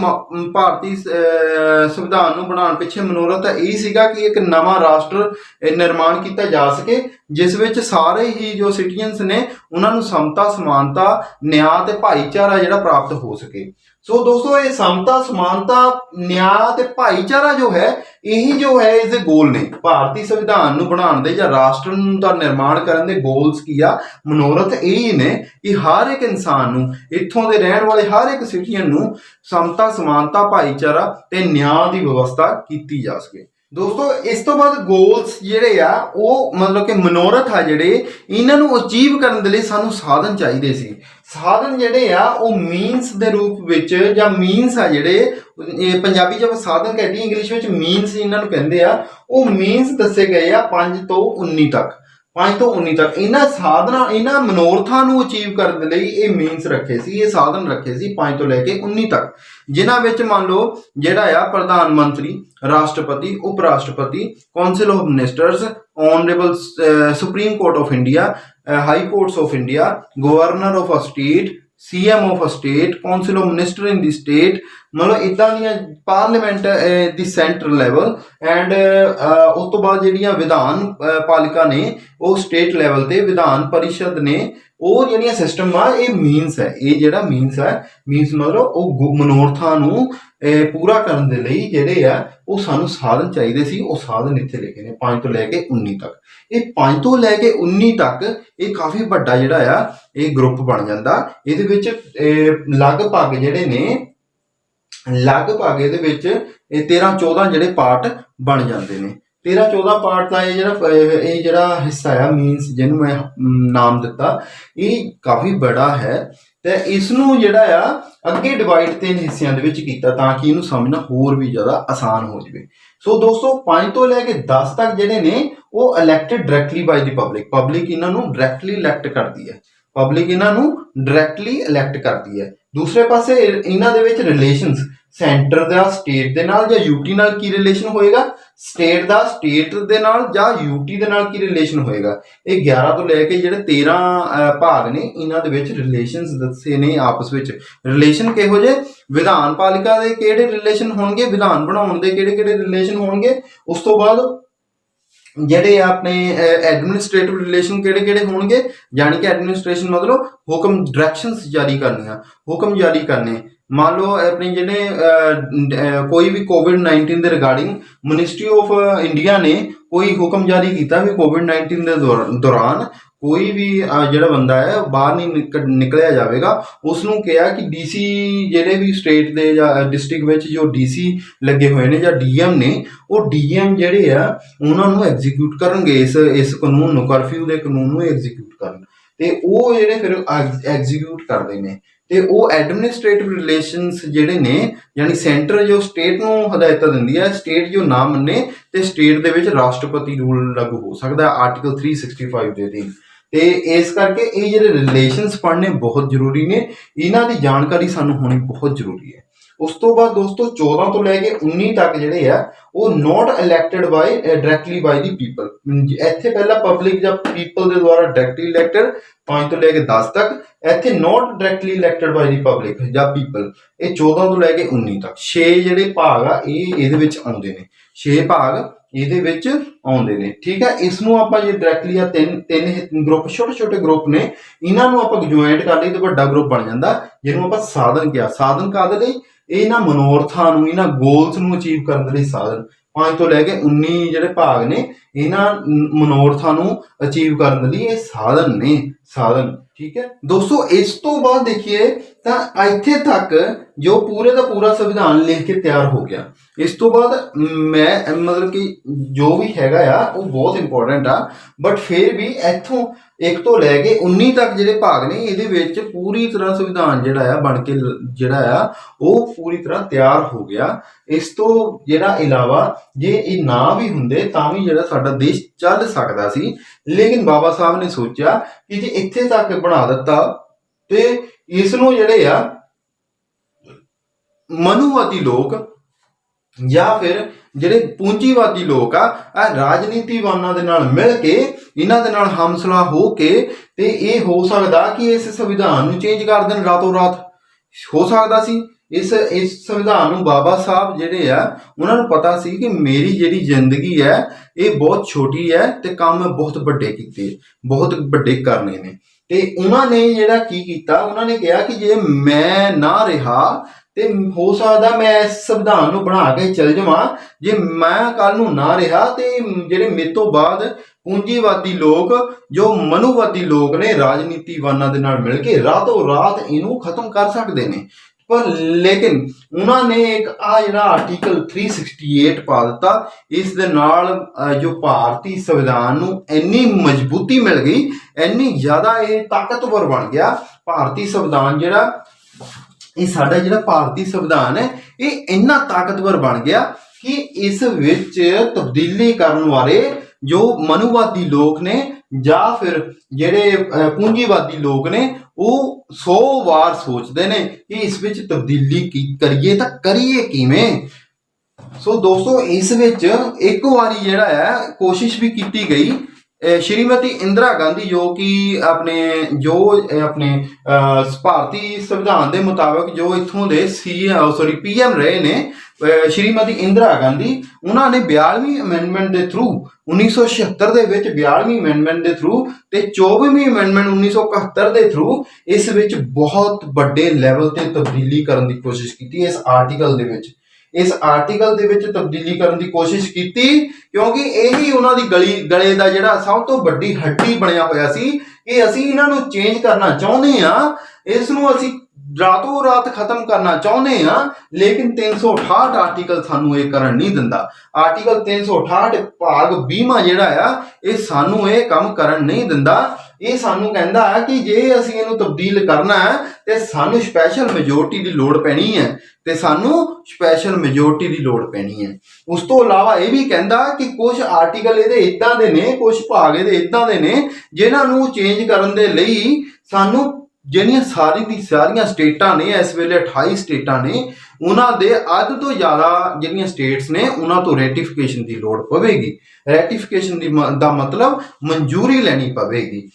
ਭਾਰਤੀ ਸੰਵਿਧਾਨ ਨੂੰ ਬਣਾਉਣ ਪਿੱਛੇ ਮਨੋਰਥ ਇਹ ਸੀਗਾ ਕਿ ਇੱਕ ਨਵਾਂ ਰਾਸ਼ਟਰ ਨਿਰਮਾਣ ਕੀਤਾ ਜਾ ਸਕੇ ਜਿਸ ਵਿੱਚ ਸਾਰੇ ਹੀ ਜੋ ਸਿਟੀਜ਼ਨਸ ਨੇ ਉਹਨਾਂ ਨੂੰ ਸਮਤਾ, ਸਮਾਨਤਾ, ਨਿਆਂ ਤੇ ਭਾਈਚਾਰਾ ਜਿਹੜਾ ਪ੍ਰਾਪਤ ਹੋ ਸਕੇ। ਸੋ ਦੋਸਤੋ, ਇਹ ਸਮਤਾ, ਸਮਾਨਤਾ, ਨਿਆਂ ਤੇ ਭਾਈਚਾਰਾ ਜੋ ਹੈ ਇਹੀ ਜੋ ਹੈ ਇਸਦੇ ਗੋਲ ਨੇ। ਭਾਰਤੀ ਸੰਵਿਧਾਨ ਨੂੰ ਬਣਾਉਣ ਦੇ ਜਾਂ ਰਾਸ਼ਟਰ ਦਾ ਨਿਰਮਾਣ ਕਰਨ ਦੇ ਗੋਲਸ ਕੀ ਆ, ਮਨੋਰਥ ਇਹੀ ਨੇ ਕਿ ਹਰ ਇੱਕ ਇਨਸਾਨ ਨੂੰ, ਇੱਥੋਂ ਦੇ ਰਹਿਣ ਵਾਲੇ ਹਰ ਇੱਕ ਸਿਟੀਜ਼ਨ ਨੂੰ ਸਮਤਾ, ਸਮਾਨਤਾ, ਭਾਈਚਾਰਾ ਤੇ ਨਿਆਂ ਦੀ ਵਿਵਸਥਾ ਕੀਤੀ ਜਾ ਸਕੇ। ਦੋਸਤੋ, ਇਸ ਤੋਂ ਬਾਅਦ ਗੋਲਸ ਜਿਹੜੇ ਆ ਉਹ ਮਤਲਬ ਕਿ ਮਨੋਰਥ ਆ ਜਿਹੜੇ, ਇਹਨਾਂ ਨੂੰ ਅਚੀਵ ਕਰਨ ਦੇ ਲਈ ਸਾਨੂੰ ਸਾਧਨ ਚਾਹੀਦੇ ਸੀ। ਸਾਧਨ ਜਿਹੜੇ ਆ ਉਹ ਮੀਨਸ ਦੇ ਰੂਪ ਵਿੱਚ, ਜਾਂ ਮੀਨਸ ਆ ਜਿਹੜੇ ਪੰਜਾਬੀ 'ਚ ਆਪਾਂ ਸਾਧਨ ਕਹਿੰਦੇ, ਇੰਗਲਿਸ਼ ਵਿੱਚ ਮੀਨਸ ਇਹਨਾਂ ਨੂੰ ਕਹਿੰਦੇ ਆ, ਉਹ ਮੀਨਸ ਦੱਸੇ ਗਏ ਆ 5 ਤੋਂ 19 ਤੱਕ। 5 ਤੋਂ 19 ਤੱਕ ਇਹਨਾਂ ਸਾਧਨਾਂ ਇਹਨਾਂ ਮਨੋਰਥਾਂ ਨੂੰ ਅਚੀਵ ਕਰਨ ਦੇ ਲਈ ਇਹ ਮੀਨਸ ਰੱਖੇ ਸੀ, ਇਹ ਸਾਧਨ ਰੱਖੇ ਸੀ 5 ਤੋਂ ਲੈ ਕੇ 19 ਤੱਕ, ਜਿਨ੍ਹਾਂ ਵਿੱਚ ਮੰਨ ਲਓ ਜਿਹੜਾ ਆ ਪ੍ਰਧਾਨ ਮੰਤਰੀ, ਰਾਸ਼ਟਰਪਤੀ, ਉਪ ਰਾਸ਼ਟਰਪਤੀ, council of ministers, honourable supreme court of India, high courts of India, governor of a state, CM of a state, council of minister in the state, ਮਤਲਬ ਇਦਾਂ ਦੀਆਂ ਪਾਰਲੀਮੈਂਟ ਦੀ ਸੈਂਟਰ ਲੈਵਲ ਐਂਡ ਉਸ ਤੋਂ ਬਾਅਦ ਜਿਹੜੀਆਂ ਵਿਧਾਨ ਪਾਲਿਕਾ ਨੇ ਉਹ ਸਟੇਟ ਲੈਵਲ ਤੇ, ਵਿਧਾਨ ਪਰਿਸ਼ਦ ਨੇ ਉਹ ਜਿਹੜੀਆਂ ਸਿਸਟਮ ਆ, ਇਹ ਮੀਨਸ ਹੈ, ਇਹ ਜਿਹੜਾ ਮੀਨਸ ਹੈ, ਮੀਨਸ ਮਤਲਬ ਉਹ ਮਨੋਰਥਾਂ ਨੂੰ ਪੂਰਾ ਕਰਨ ਦੇ ਲਈ ਜਿਹੜੇ ਆ ਉਹ ਸਾਨੂੰ ਸਾਧਨ ਚਾਹੀਦੇ ਸੀ, ਉਹ ਸਾਧਨ ਇੱਥੇ ਲਿਖੇ ਨੇ 5 ਤੋਂ ਲੈ ਕੇ 19 ਤੱਕ। ਇਹ 5 ਤੋਂ ਲੈ ਕੇ 19 ਤੱਕ ਇਹ ਕਾਫੀ ਵੱਡਾ ਜਿਹੜਾ ਆ ਇਹ ਗਰੁੱਪ ਬਣ ਜਾਂਦਾ। ਇਹਦੇ ਵਿੱਚ ਲਗਭਗ ਜਿਹੜੇ ਨੇ ਲਗਭਗ ਇਹਦੇ ਵਿੱਚ ਇਹ 13-14 ਜਿਹੜੇ ਪਾਰਟ ਬਣ ਜਾਂਦੇ ਨੇ। 13-14 ਪਾਰਟ ਦਾ ਇਹ ਜਿਹੜਾ ਹਿੱਸਾ ਆ ਮੀਨਸ ਜਿਹਨੂੰ ਮੈਂ ਨਾਮ ਦਿੱਤਾ, ਇਹ ਕਾਫੀ ਬੜਾ ਹੈ ਤੇ ਇਸ ਨੂੰ ਜਿਹੜਾ ਆ ਅੱਗੇ ਡਿਵਾਈਡ 3 ਹਿੱਸਿਆਂ ਦੇ ਵਿੱਚ ਕੀਤਾ ਤਾਂ ਕਿ ਇਹਨੂੰ ਸਮਝਣਾ ਹੋਰ ਵੀ ਜ਼ਿਆਦਾ ਆਸਾਨ ਹੋ ਜਾਵੇ। ਸੋ ਦੋਸਤੋ 5 ਤੋਂ ਲੈ ਕੇ 10 ਤੱਕ ਜਿਹੜੇ ਨੇ ਉਹ elected directly by the public, public ਇਹਨਾਂ ਨੂੰ ਡਾਇਰੈਕਟਲੀ ਇਲੈਕਟ ਕਰਦੀ ਹੈ, ਪਬਲਿਕ ਇਹਨਾਂ ਨੂੰ ਡਾਇਰੈਕਟਲੀ ਇਲੈਕਟ ਕਰਦੀ ਹੈ। ਦੂਸਰੇ ਪਾਸੇ ਇਹਨਾਂ ਦੇ ਵਿੱਚ ਰਿਲੇਸ਼ਨਸ ਸੈਂਟਰ ਦਾ ਸਟੇਟ ਦੇ ਨਾਲ ਜਾਂ ਯੂਟੀ ਨਾਲ ਕੀ ਰਿਲੇਸ਼ਨ ਹੋਏਗਾ, ਸਟੇਟ ਦਾ ਸਟੇਟ ਦੇ ਨਾਲ ਜਾਂ ਯੂਟੀ ਦੇ ਨਾਲ ਕੀ ਰਿਲੇਸ਼ਨ ਹੋਏਗਾ। ਇਹ 11 ਤੋਂ ਲੈ ਕੇ ਜਿਹੜੇ 13 ਭਾਗ ਨੇ ਇਹਨਾਂ ਦੇ ਵਿੱਚ ਰਿਲੇਸ਼ਨਸ ਦੱਸੇ ਨੇ ਆਪਸ ਵਿੱਚ। ਰਿਲੇਸ਼ਨ ਕਿਹੋ ਜਿਹੇ, ਵਿਧਾਨ ਪਾਲਿਕਾ ਦੇ ਕਿਹੜੇ ਰਿਲੇਸ਼ਨ ਹੋਣਗੇ, ਵਿਧਾਨ ਬਣਾਉਣ ਦੇ ਕਿਹੜੇ ਕਿਹੜੇ ਰਿਲੇਸ਼ਨ ਹੋਣਗੇ, ਉਸ ਤੋਂ ਬਾਅਦ ਜਿਹੜੇ ਆਪਣੇ ਐਡਮਿਨਿਸਟ੍ਰੇਟਿਵ ਰਿਲੇਸ਼ਨ ਕਿਹੜੇ ਕਿਹੜੇ ਹੋਣਗੇ, ਯਾਨੀ ਕਿ ਐਡਮਿਨਿਸਟ੍ਰੇਸ਼ਨ ਮਤਲਬ ਹੁਕਮ, ਡਾਇਰੈਕਸ਼ਨਸ ਜਾਰੀ ਕਰਨੀਆਂ, ਹੁਕਮ ਜਾਰੀ ਕਰਨੇ। ਮੰਨ ਲਓ ਆਪਣੀ ਜਿਹੜੇ ਕੋਈ ਵੀ ਕੋਵਿਡ-19 ਦੇ ਰਿਗਾਰਡਿੰਗ ਮਿਨਿਸਟਰੀ ਆਫ ਇੰਡੀਆ ਨੇ ਕੋਈ ਹੁਕਮ ਜਾਰੀ ਕੀਤਾ ਵੀ ਕੋਵਿਡ-19 ਦੇ ਦੌਰਾਨ ਕੋਈ ਵੀ ਜਿਹੜਾ ਬੰਦਾ ਹੈ ਬਾਹਰ ਨਹੀਂ ਨਿਕਲਿਆ ਜਾਵੇਗਾ। ਉਸ ਨੂੰ ਕਿਹਾ ਕਿ DC ਜਿਹੜੇ ਵੀ ਸਟੇਟ ਦੇ ਜਾਂ ਡਿਸਟ੍ਰਿਕਟ ਵਿੱਚ ਜੋ DC ਲੱਗੇ ਹੋਏ ਨੇ ਜਾਂ DM ਨੇ, ਉਹ DM ਜਿਹੜੇ ਆ ਉਹਨਾਂ ਨੂੰ ਐਗਜ਼ੀਕਿਊਟ ਕਰਨਗੇ, ਇਸ ਕਾਨੂੰਨ ਨੂੰ, ਕਰਫਿਊ ਦੇ ਕਾਨੂੰਨ ਨੂੰ ਐਗਜ਼ੀਕਿਊਟ ਕਰਨ, ਤੇ ਉਹ ਜਿਹੜੇ ਫਿਰ ਐਗਜ਼ੀਕਿਊਟ ਕਰਦੇ ਨੇ। ਤੇ ਉਹ ਐਡਮਿਨਿਸਟ੍ਰੇਟਿਵ ਰਿਲੇਸ਼ਨਸ ਜਿਹੜੇ ਨੇ, ਯਾਨੀ ਸੈਂਟਰ ਜੋ ਸਟੇਟ ਨੂੰ ਹਦਾਇਤਾਂ ਦਿੰਦੀ ਹੈ, ਸਟੇਟ ਜੋ ਨਾ ਮੰਨੇ ਤੇ ਸਟੇਟ ਦੇ ਵਿੱਚ ਰਾਸ਼ਟਰਪਤੀ ਰੂਲ ਲਾਗੂ ਹੋ ਸਕਦਾ ਆਰਟੀਕਲ 365 ਦੇ ਅਧੀਨ। ਤੇ ਇਸ ਕਰਕੇ ਇਹ ਜਿਹੜੇ ਰਿਲੇਸ਼ਨਸ ਪੜ੍ਹਨੇ ਬਹੁਤ ਜ਼ਰੂਰੀ ਨੇ, ਇਹਨਾਂ ਦੀ ਜਾਣਕਾਰੀ ਸਾਨੂੰ ਹੋਣੀ ਬਹੁਤ ਜ਼ਰੂਰੀ ਹੈ। ਉਸ ਤੋਂ ਬਾਅਦ ਦੋਸਤੋ 14 ਤੋਂ ਲੈ ਕੇ 19 ਤੱਕ ਜਿਹੜੇ ਆ ਉਹ not elected by directly by the people. ਇੱਥੇ ਪਹਿਲਾਂ ਪਬਲਿਕ ਜਾਂ ਪੀਪਲ ਦੇ ਦੁਆਰਾ ਡਾਇਰੈਕਟਲੀ ਇਲੈਕਟਡ 5 ਤੋਂ ਲੈ ਕੇ 10 ਤੱਕ, ਇੱਥੇ ਨੋਟ ਡਾਇਰੈਕਟਲੀ ਇਲੈਕਟਡ ਬਾਈ ਦੀ ਪਬਲਿਕ ਜਾਂ ਪੀਪਲ। ਇਹ 14 ਤੋਂ ਲੈ ਕੇ 19 ਤੱਕ 6 ਜਿਹੜੇ ਭਾਗ ਆ ਇਹ ਇਹਦੇ ਵਿੱਚ ਆਉਂਦੇ ਨੇ, 6 ਭਾਗ ਇਹਦੇ ਵਿੱਚ ਆਉਂਦੇ ਨੇ। ਠੀਕ ਹੈ, ਇਸ ਨੂੰ ਆਪਾਂ ਜੇ ਡਾਇਰੈਕਟਲੀ ਆ ਤਿੰਨ ਗਰੁੱਪ, ਛੋਟੇ ਛੋਟੇ ਗਰੁੱਪ ਨੇ, ਇਹਨਾਂ ਨੂੰ ਆਪਾਂ ਜੁਆਇੰਟ ਕਰ ਲਈ ਤੇ ਵੱਡਾ ਗਰੁੱਪ ਬਣ ਜਾਂਦਾ, ਜਿਹਨੂੰ ਆਪਾਂ ਸਾਧਨ ਕਿਹਾ। ਸਾਧਨ ਕਾਹਦੇ ਲਈ? ਇਹਨਾਂ ਮਨੋਰਥਾਂ ਨੂੰ, ਇਹਨਾਂ ਗੋਲਸ ਨੂੰ ਅਚੀਵ ਕਰਨ ਦੇ ਲਈ ਸਾਧਨ। 5 ਤੋਂ ਲੈ ਕੇ 19 ਜਿਹੜੇ ਭਾਗ ਨੇ ਇਹਨਾਂ ਮਨੋਰਥਾਂ ਨੂੰ ਅਚੀਵ ਕਰਨ ਦੇ ਲਈ ਇਹ ਸਾਧਨ ਨੇ, ਸਾਧਨ। ਠੀਕ ਹੈ ਦੋਸਤੋ, ਇਸ ਤੋਂ ਬਾਅਦ ਦੇਖੀਏ ਤਾਂ ਇੱਥੇ ਤੱਕ ਜੋ ਪੂਰੇ ਦਾ ਪੂਰਾ ਸੰਵਿਧਾਨ ਲਿਖ ਕੇ ਤਿਆਰ ਹੋ ਗਿਆ। ਇਸ ਤੋਂ ਬਾਅਦ ਮੈਂ ਮਤਲਬ ਕਿ ਜੋ ਵੀ ਹੈਗਾ ਆ ਉਹ ਬਹੁਤ ਇੰਪੋਰਟੈਂਟ ਆ, ਬਟ ਫਿਰ ਵੀ ਇੱਥੋਂ 1 ਤੋਂ ਲੈ ਕੇ 19 ਤੱਕ ਜਿਹੜੇ ਭਾਗ ਨੇ ਇਹਦੇ ਵਿੱਚ ਪੂਰੀ ਤਰ੍ਹਾਂ ਸੰਵਿਧਾਨ ਜਿਹੜਾ ਆ ਬਣ ਕੇ ਜਿਹੜਾ ਆ ਉਹ ਪੂਰੀ ਤਰ੍ਹਾਂ ਤਿਆਰ ਹੋ ਗਿਆ। ਇਸ ਤੋਂ ਜਿਹੜਾ ਇਲਾਵਾ ਜੇ ਇਹ ਨਾ ਵੀ ਹੁੰਦੇ ਤਾਂ ਵੀ ਜਿਹੜਾ ਸਾਡਾ ਦੇਸ਼ ਚੱਲ ਸਕਦਾ ਸੀ, ਲੇਕਿਨ ਬਾਬਾ ਸਾਹਿਬ ਨੇ ਸੋਚਿਆ ਕਿ ਜੇ ਇੱਥੇ ਤੱਕ ਬਣਾ ਦਿੱਤਾ ਤੇ ਇਸ ਨੂੰ ਜਿਹੜੇ ਆ ਮਨੂਵਾਦੀ ਲੋਕ ਜਾਂ ਫਿਰ ਜਿਹੜੇ ਪੂੰਜੀਵਾਦੀ ਲੋਕ ਆ ਰਾਜਨੀਤੀਵਾਨਾਂ ਦੇ ਨਾਲ ਮਿਲ ਕੇ, ਇਹਨਾਂ ਦੇ ਨਾਲ ਹਮਸਲਾ ਹੋ ਕੇ, ਤੇ ਇਹ ਹੋ ਸਕਦਾ ਕਿ ਇਸ ਸੰਵਿਧਾਨ ਨੂੰ ਚੇਂਜ ਕਰ ਦੇਣ ਰਾਤੋਂ ਰਾਤ, ਹੋ ਸਕਦਾ ਸੀ। ਇਸ ਸੰਵਿਧਾਨ ਨੂੰ ਬਾਬਾ ਸਾਹਿਬ ਜਿਹੜੇ ਆ ਉਹਨਾਂ ਨੂੰ ਪਤਾ ਸੀ ਕਿ ਮੇਰੀ ਜਿਹੜੀ ਜ਼ਿੰਦਗੀ ਹੈ ਇਹ ਬਹੁਤ ਛੋਟੀ ਹੈ ਤੇ ਕੰਮ ਬਹੁਤ ਵੱਡੇ ਕੀਤੇ, ਬਹੁਤ ਵੱਡੇ ਕਰਨੇ ਨੇ। ਤੇ ਉਹਨਾਂ ਨੇ ਜਿਹੜਾ ਕੀ ਕੀਤਾ, ਉਹਨਾਂ ਨੇ ਕਿਹਾ ਕਿ ਜੇ ਮੈਂ ਨਾ ਰਿਹਾ ਤੇ ਹੋ ਸਕਦਾ ਮੈਂ ਇਸ ਸੰਵਿਧਾਨ ਨੂੰ ਬਣਾ ਕੇ ਚਲ ਜਾਵਾਂ, ਜੇ ਮੈਂ ਕੱਲ ਨੂੰ ਨਾ ਰਿਹਾ ਤੇ ਜਿਹੜੇ ਮੇਰੇ ਤੋਂ ਬਾਅਦ ਪੂੰਜੀਵਾਦੀ ਲੋਕ, ਜੋ ਮਨੂਵਾਦੀ ਲੋਕ ਨੇ, ਰਾਜਨੀਤੀਵਾਨਾਂ ਦੇ ਨਾਲ ਮਿਲ ਕੇ ਰਾਤੋਂ ਰਾਤ ਇਹਨੂੰ ਖਤਮ ਕਰ ਸਕਦੇ ਨੇ। ਪਰ ਲੇਕਿਨ ਉਹਨਾਂ ਨੇ ਇੱਕ ਜਿਹੜਾ ਆਰਟੀਕਲ 368 ਪਾ ਦਿੱਤਾ। ਇਸ ਦੇ ਨਾਲ ਜੋ ਭਾਰਤੀ ਸੰਵਿਧਾਨ ਨੂੰ ਇੰਨੀ ਮਜ਼ਬੂਤੀ ਮਿਲ ਗਈ, ਇੰਨੀ ਜ਼ਿਆਦਾ ਇਹ ਤਾਕਤਵਰ ਬਣ ਗਿਆ ਭਾਰਤੀ ਸੰਵਿਧਾਨ ਜਿਹੜਾ, ਇਹ ਸਾਡਾ ਜਿਹੜਾ ਭਾਰਤੀ ਸੰਵਿਧਾਨ ਹੈ ਇਹ ਇੰਨਾ ਤਾਕਤਵਰ ਬਣ ਗਿਆ ਕਿ ਇਸ ਵਿੱਚ ਤਬਦੀਲੀ ਕਰਨ ਵਾਲੇ ਜੋ ਮਨੂਵਾਦੀ ਲੋਕ ਨੇ ਜਾਂ ਫਿਰ ਜਿਹੜੇ ਪੂੰਜੀਵਾਦੀ ਲੋਕ ਨੇ ਉਹ 100 ਵਾਰ ਸੋਚਦੇ ਨੇ ਕਿ ਇਸ ਵਿੱਚ ਤਬਦੀਲੀ ਕਰੀਏ ਤਾਂ ਕਰੀਏ ਕਿਵੇਂ। ਸੋ ਦੋਸਤੋ ਇਸ ਵਿੱਚ ਇੱਕ ਵਾਰੀ ਜਿਹੜਾ ਹੈ ਕੋਸ਼ਿਸ਼ ਵੀ ਕੀਤੀ ਗਈ, ਸ਼੍ਰੀਮਤੀ ਇੰਦਰਾ ਗਾਂਧੀ ਜੋ ਕਿ ਆਪਣੇ ਭਾਰਤੀ ਸੰਵਿਧਾਨ ਦੇ ਮੁਤਾਬਕ ਜੋ ਇੱਥੋਂ ਦੇ PM ਰਹੇ ਨੇ, ਸ਼੍ਰੀਮਤੀ ਇੰਦਰਾ ਗਾਂਧੀ, ਉਹਨਾਂ ਨੇ 42ਵੀਂ ਅਮੈਂਡਮੈਂਟ ਦੇ ਥਰੂ 1976 ਦੇ ਵਿੱਚ 42ਵੀਂ ਅਮੈਂਡਮੈਂਟ ਦੇ ਥਰੂ ਤੇ 24ਵੀਂ ਅਮੈਂਡਮੈਂਟ 1971 ਦੇ ਥਰੂ ਇਸ ਵਿੱਚ ਬਹੁਤ ਵੱਡੇ ਲੈਵਲ ਤੇ ਤਬਦੀਲੀ ਕਰਨ ਦੀ ਕੋਸ਼ਿਸ਼ ਕੀਤੀ। ਇਸ ਆਰਟੀਕਲ ਦੇ ਵਿੱਚ ਤਬਦੀਲੀ ਕਰਨ ਦੀ ਕੋਸ਼ਿਸ਼ ਕੀਤੀ ਕਿਉਂਕਿ ਇਹੀ ਉਹਨਾਂ ਦੀ ਗਲੇ ਦਾ ਜਿਹੜਾ ਸਭ ਤੋਂ ਵੱਡੀ ਹੱਡੀ ਬਣਿਆ ਹੋਇਆ ਸੀ ਕਿ ਅਸੀਂ ਇਹਨਾਂ ਨੂੰ ਚੇਂਜ ਕਰਨਾ ਚਾਹੁੰਦੇ ਆ, ਇਸ ਨੂੰ ਅਸੀਂ ਰਾਤੋਂ ਰਾਤ ਖਤਮ ਕਰਨਾ ਚਾਹੁੰਦੇ ਆ, ਲੇਕਿਨ 368 ਆਰਟੀਕਲ ਸਾਨੂੰ ਇਹ ਕਰਨ ਨਹੀਂ ਦਿੰਦਾ। ਆਰਟੀਕਲ 368 ਭਾਗ 20ਵਾਂ ਜਿਹੜਾ ਆ ਇਹ ਸਾਨੂੰ ਇਹ ਕੰਮ ਕਰਨ ਨਹੀਂ ਦਿੰਦਾ। ਇਹ ਸਾਨੂੰ ਕਹਿੰਦਾ ਹੈ ਕਿ ਜੇ ਅਸੀਂ ਇਹਨੂੰ ਤਬਦੀਲ ਕਰਨਾ ਹੈ ਤੇ ਸਾਨੂੰ ਸਪੈਸ਼ਲ ਮੈਜੋਰਟੀ ਦੀ ਲੋੜ ਪੈਣੀ ਹੈ ਉਸ ਤੋਂ ਇਲਾਵਾ ਇਹ ਵੀ ਕਹਿੰਦਾ ਕਿ ਕੁਝ ਆਰਟੀਕਲ ਇਹਦੇ ਇਦਾਂ ਦੇ ਨੇ, ਕੁਝ ਭਾਗ ਇਹਦੇ ਇਦਾਂ ਦੇ ਨੇ ਜਿਨ੍ਹਾਂ ਨੂੰ ਚੇਂਜ ਕਰਨ ਦੇ ਲਈ ਸਾਨੂੰ ਜਿਹੜੀਆਂ ਸਾਰੀਆਂ ਸਟੇਟਾਂ ਨੇ, ਇਸ ਵੇਲੇ 28 ਸਟੇਟਾਂ ਨੇ, ਉਹਨਾਂ ਦੇ ਅੱਧ ਤੋਂ ਜ਼ਿਆਦਾ ਜਿਹੜੀਆਂ ਸਟੇਟਸ ਨੇ ਉਹਨਾਂ ਤੋਂ ਰੈਟੀਫਿਕੇਸ਼ਨ ਦੀ ਲੋੜ ਪਵੇਗੀ। ਰੈਟੀਫਿਕੇਸ਼ਨ ਦਾ ਮਤਲਬ ਮਨਜ਼ੂਰੀ ਲੈਣੀ ਪਵੇਗੀ।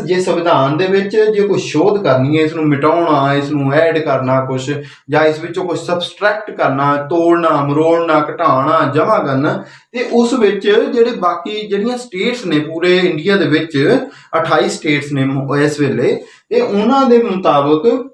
ਜੇ ਸੰਵਿਧਾਨ ਦੇ ਵਿੱਚ ਜੇ ਕੋਈ ਸ਼ੋਧ ਕਰਨੀ ਹੈ, ਇਸ ਨੂੰ ਮਿਟਾਉਣਾ, ਇਸ ਨੂੰ ਐਡ ਕਰਨਾ ਕੁਝ, ਜਾਂ ਇਸ ਵਿੱਚੋਂ ਕੁਝ ਸਬਸਟਰੈਕਟ ਕਰਨਾ, ਤੋੜਨਾ, ਮਰੋੜਨਾ, ਘਟਾਉਣਾ, ਜਮ੍ਹਾਂ ਕਰਨਾ, ਤੇ ਉਸ ਵਿੱਚ ਜਿਹੜੇ ਬਾਕੀ ਜਿਹੜੀਆਂ ਸਟੇਟਸ ਨੇ ਪੂਰੇ ਇੰਡੀਆ ਦੇ ਵਿੱਚ 28 ਸਟੇਟਸ ਨੇ ਇਸ ਵੇਲੇ, ਤੇ ਉਹਨਾਂ ਦੇ ਮੁਤਾਬਕ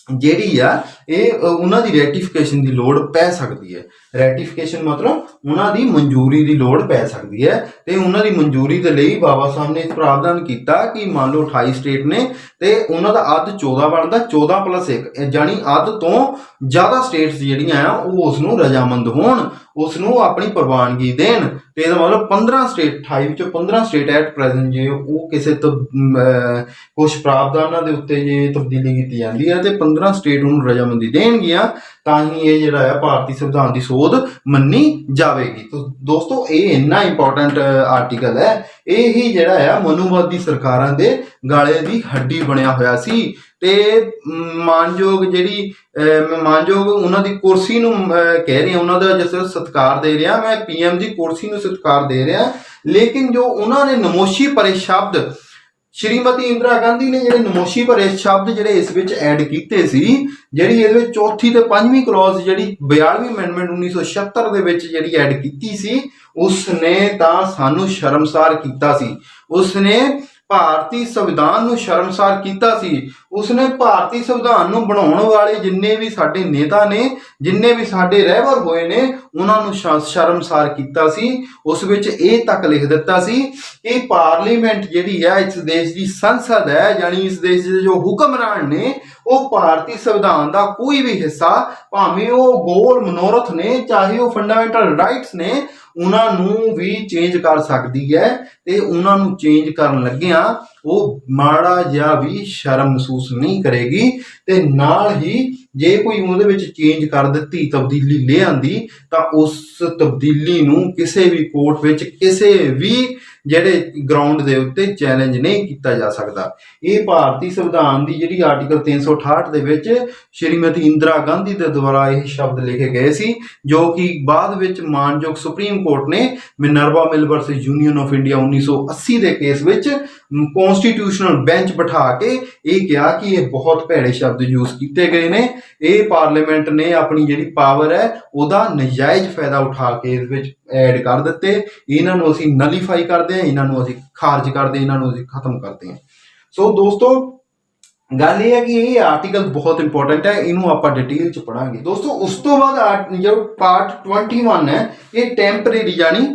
ਜਿਹੜੀ ਆ ਇਹ ਉਹਨਾਂ ਦੀ ਰੈਟੀਫਿਕੇਸ਼ਨ ਦੀ ਲੋੜ ਪੈ ਸਕਦੀ ਹੈ। ਰੈਟੀਫਿਕੇਸ਼ਨ ਮਤਲਬ ਉਹਨਾਂ ਦੀ ਮਨਜ਼ੂਰੀ ਦੀ ਲੋੜ ਪੈ ਸਕਦੀ ਹੈ, ਤੇ ਉਹਨਾਂ ਦੀ ਮਨਜ਼ੂਰੀ ਦੇ ਲਈ ਬਾਬਾ ਸਾਹਿਬ ਨੇ ਪ੍ਰਾਵਧਾਨ ਕੀਤਾ ਕਿ ਮੰਨ ਲਓ 28 ਸਟੇਟ ਨੇ ਤੇ ਉਹਨਾਂ ਦਾ ਅੱਧ 14 ਬਣਦਾ, 14+1 ਜਾਨੀ ਅੱਧ ਤੋਂ ਜ਼ਿਆਦਾ ਸਟੇਟਸ ਜਿਹੜੀਆਂ ਆ ਉਹ ਉਸ ਨੂੰ ਰਜਾਮੰਦ ਹੋਣ, ਉਸ ਨੂੰ ਆਪਣੀ ਪ੍ਰਵਾਨਗੀ ਦੇਣ। ਤੇ ਇਹਦਾ ਮਤਲਬ 15 ਸਟੇਟ, 28 ਵਿੱਚੋਂ 15 ਸਟੇਟ ਐਟ ਪ੍ਰੈਜ਼ੈਂਟ ਜੇ ਉਹ ਕਿਸੇ ਕੁਝ ਪ੍ਰਾਵਧਾਨਾਂ ਦੇ ਉੱਤੇ ਜੇ ਤਬਦੀਲੀ ਕੀਤੀ ਜਾਂਦੀ ਹੈ ਤੇ 15 ਸਟੇਟ ਉਹਨੂੰ ਰਜਾਮੰਦੀ ਦੇਣਗੀਆਂ, ਤਾਂ ਹੀ ਇਹ ਜਿਹੜਾ ਹੈ ਭਾਰਤੀ ਸੰਵਿਧਾਨ ਦੀ ਸੋਧ ਮੰਨੀ ਜਾਵੇਗੀ। ਤਾਂ ਦੋਸਤੋ ਇਹ ਇੰਨਾ ਇੰਪੋਰਟੈਂਟ ਆਰਟੀਕਲ ਹੈ, ਇਹ ਹੀ ਜਿਹੜਾ ਹੈ ਮਨੂਵਾਦੀ ਸਰਕਾਰਾਂ ਦੇ ਗਾਲੇ ਦੀ ਹੱਡੀ ਬਣਿਆ ਹੋਇਆ ਸੀ। ਤੇ ਮਾਨਯੋਗ ਉਹਨਾਂ ਦੀ ਕੁਰਸੀ ਨੂੰ ਕਹਿ ਰਿਹਾ, ਉਹਨਾਂ ਦਾ ਜਿਸ ਸਤਿਕਾਰ ਦੇ ਰਿਹਾ, ਮੈਂ PM ਦੀ ਕੁਰਸੀ ਨੂੰ ਸਤਿਕਾਰ ਦੇ ਰਿਹਾ, ਲੇਕਿਨ ਜੋ ਉਹਨਾਂ ਨੇ ਨਮੋਸ਼ੀ ਭਰੇ ਸ਼ਬਦ, ਸ਼੍ਰੀਮਤੀ ਇੰਦਰਾ ਗਾਂਧੀ ਨੇ ਜਿਹੜੇ ਨਮੋਸ਼ੀ ਭਰੇ ਸ਼ਬਦ ਜਿਹੜੇ ਇਸ ਵਿੱਚ ਐਡ ਕੀਤੇ ਸੀ, ਜਿਹੜੀ ਇਹਦੇ ਵਿੱਚ ਚੌਥੀ ਤੇ 5ਵੀਂ ਕਲੌਜ਼ ਜਿਹੜੀ 42ਵੀਂ ਅਮੈਂਡਮੈਂਟ 1976 ਦੇ ਵਿੱਚ ਜਿਹੜੀ ਐਡ ਕੀਤੀ ਸੀ, ਉਸਨੇ ਤਾਂ ਸਾਨੂੰ ਸ਼ਰਮਸਾਰ ਕੀਤਾ ਸੀ। ਉਸਨੇ ਭਾਰਤੀ ਸੰਵਿਧਾਨ ਨੂੰ ਸ਼ਰਮਸਾਰ ਕੀਤਾ ਸੀ। ਉਸਨੇ ਭਾਰਤੀ ਸੰਵਿਧਾਨ ਨੂੰ ਬਣਾਉਣ ਵਾਲੇ ਜਿੰਨੇ ਵੀ ਸਾਡੇ ਨੇਤਾ ਨੇ, ਜਿੰਨੇ ਵੀ ਸਾਡੇ ਰਹਿਬਰ ਹੋਏ ਨੇ, ਉਹਨਾਂ ਨੂੰ ਸ਼ਰਮਸਾਰ ਕੀਤਾ ਸੀ। ਉਸ ਵਿੱਚ ਇਹ ਤੱਕ ਲਿਖ ਦਿੱਤਾ ਸੀ ਕਿ ਪਾਰਲੀਮੈਂਟ ਜਿਹੜੀ ਹੈ ਇਸ ਦੇਸ਼ ਦੀ ਸੰਸਦ ਹੈ, ਯਾਨੀ ਇਸ ਦੇਸ਼ ਦੇ ਜੋ ਹੁਕਮਰਾਨ ਨੇ ਉਹ ਭਾਰਤੀ ਸੰਵਿਧਾਨ ਦਾ ਕੋਈ ਵੀ ਹਿੱਸਾ, ਭਾਵੇਂ ਉਹ ਗੋਲ ਮਨੋਰਥ ਨੇ, ਚਾਹੇ ਉਹ ਫੰਡਾਮੈਂਟਲ ਰਾਈਟਸ ਨੇ, ਉਹਨਾਂ ਨੂੰ ਵੀ ਚੇਂਜ ਕਰ ਸਕਦੀ ਹੈ। ਤੇ ਉਹਨਾਂ ਨੂੰ ਚੇਂਜ ਕਰਨ ਲੱਗਿਆਂ ਉਹ ਮਾੜਾ ਜਿਹਾ ਵੀ ਸ਼ਰਮ ਮਹਿਸੂਸ ਨਹੀਂ ਕਰੇਗੀ, ਤੇ ਨਾਲ ਹੀ ਜੇ ਕੋਈ ਉਹਦੇ ਵਿੱਚ ਚੇਂਜ ਕਰ ਦਿੱਤੀ, ਤਬਦੀਲੀ ਲੈ ਆਂਦੀ, ਤਾਂ ਉਸ ਤਬਦੀਲੀ ਨੂੰ ਕਿਸੇ ਵੀ ਕੋਰਟ ਵਿੱਚ, ਕਿਸੇ ਵੀ ਜਿਹੜੇ ਗਰਾਊਂਡ ਦੇ ਉੱਤੇ ਚੈਲੰਜ ਨਹੀਂ ਕੀਤਾ ਜਾ ਸਕਦਾ। ਇਹ ਭਾਰਤੀ ਸੰਵਿਧਾਨ ਦੀ ਜਿਹੜੀ ਆਰਟੀਕਲ 368 ਦੇ ਵਿੱਚ ਸ਼੍ਰੀਮਤੀ ਇੰਦਰਾ ਗਾਂਧੀ ਦੇ ਦੁਆਰਾ ਇਹ ਸ਼ਬਦ ਲਿਖੇ ਗਏ ਸੀ, ਜੋ ਕਿ ਬਾਅਦ ਵਿੱਚ ਮਾਨਯੋਗ ਸੁਪਰੀਮ ਕੋਰਟ ਨੇ Minerva mill versus union of India 1980 ਦੇ ਕੇਸ ਵਿੱਚ ਕੌਂਸਟੀਟਿਊਸ਼ਨਲ ਬੈਂਚ ਬਿਠਾ ਕੇ ਇਹ ਕਿਹਾ ਕਿ ਇਹ ਬਹੁਤ ਭੈੜੇ ਸ਼ਬਦ ਯੂਜ਼ ਕੀਤੇ ਗਏ ਨੇ। ਇਹ ਪਾਰਲੀਮੈਂਟ ਨੇ ਆਪਣੀ ਜਿਹੜੀ ਪਾਵਰ ਹੈ ਉਹਦਾ ਨਜਾਇਜ਼ ਫਾਇਦਾ ਉਠਾ ਕੇ ਇਸ ਵਿੱਚ ਐਡ ਕਰ ਦਿੱਤੇ। ਇਹਨਾਂ ਨੂੰ ਅਸੀਂ ਨਲੀਫਾਈ ਕਰਦੇ ਹਾਂ, ਇਹਨਾਂ ਨੂੰ ਅਸੀਂ ਖਾਰਜ ਕਰਦੇ, ਇਹਨਾਂ ਨੂੰ ਅਸੀਂ ਖਤਮ ਕਰਦੇ ਹਾਂ। ਸੋ ਦੋਸਤੋ ਗੱਲ ਇਹ ਹੈ ਕਿ ਇਹ ਆਰਟੀਕਲ ਬਹੁਤ ਇੰਪੋਰਟੈਂਟ ਹੈ, ਇਹਨੂੰ ਆਪਾਂ ਡਿਟੇਲ ਚ ਪੜਾਂਗੇ ਦੋਸਤੋ। ਉਸ ਤੋਂ ਬਾਅਦ ਜੋ ਪਾਰਟ 21 ਹੈ ਇਹ ਟੈਂਪਰੇਰੀ ਯਾਨੀ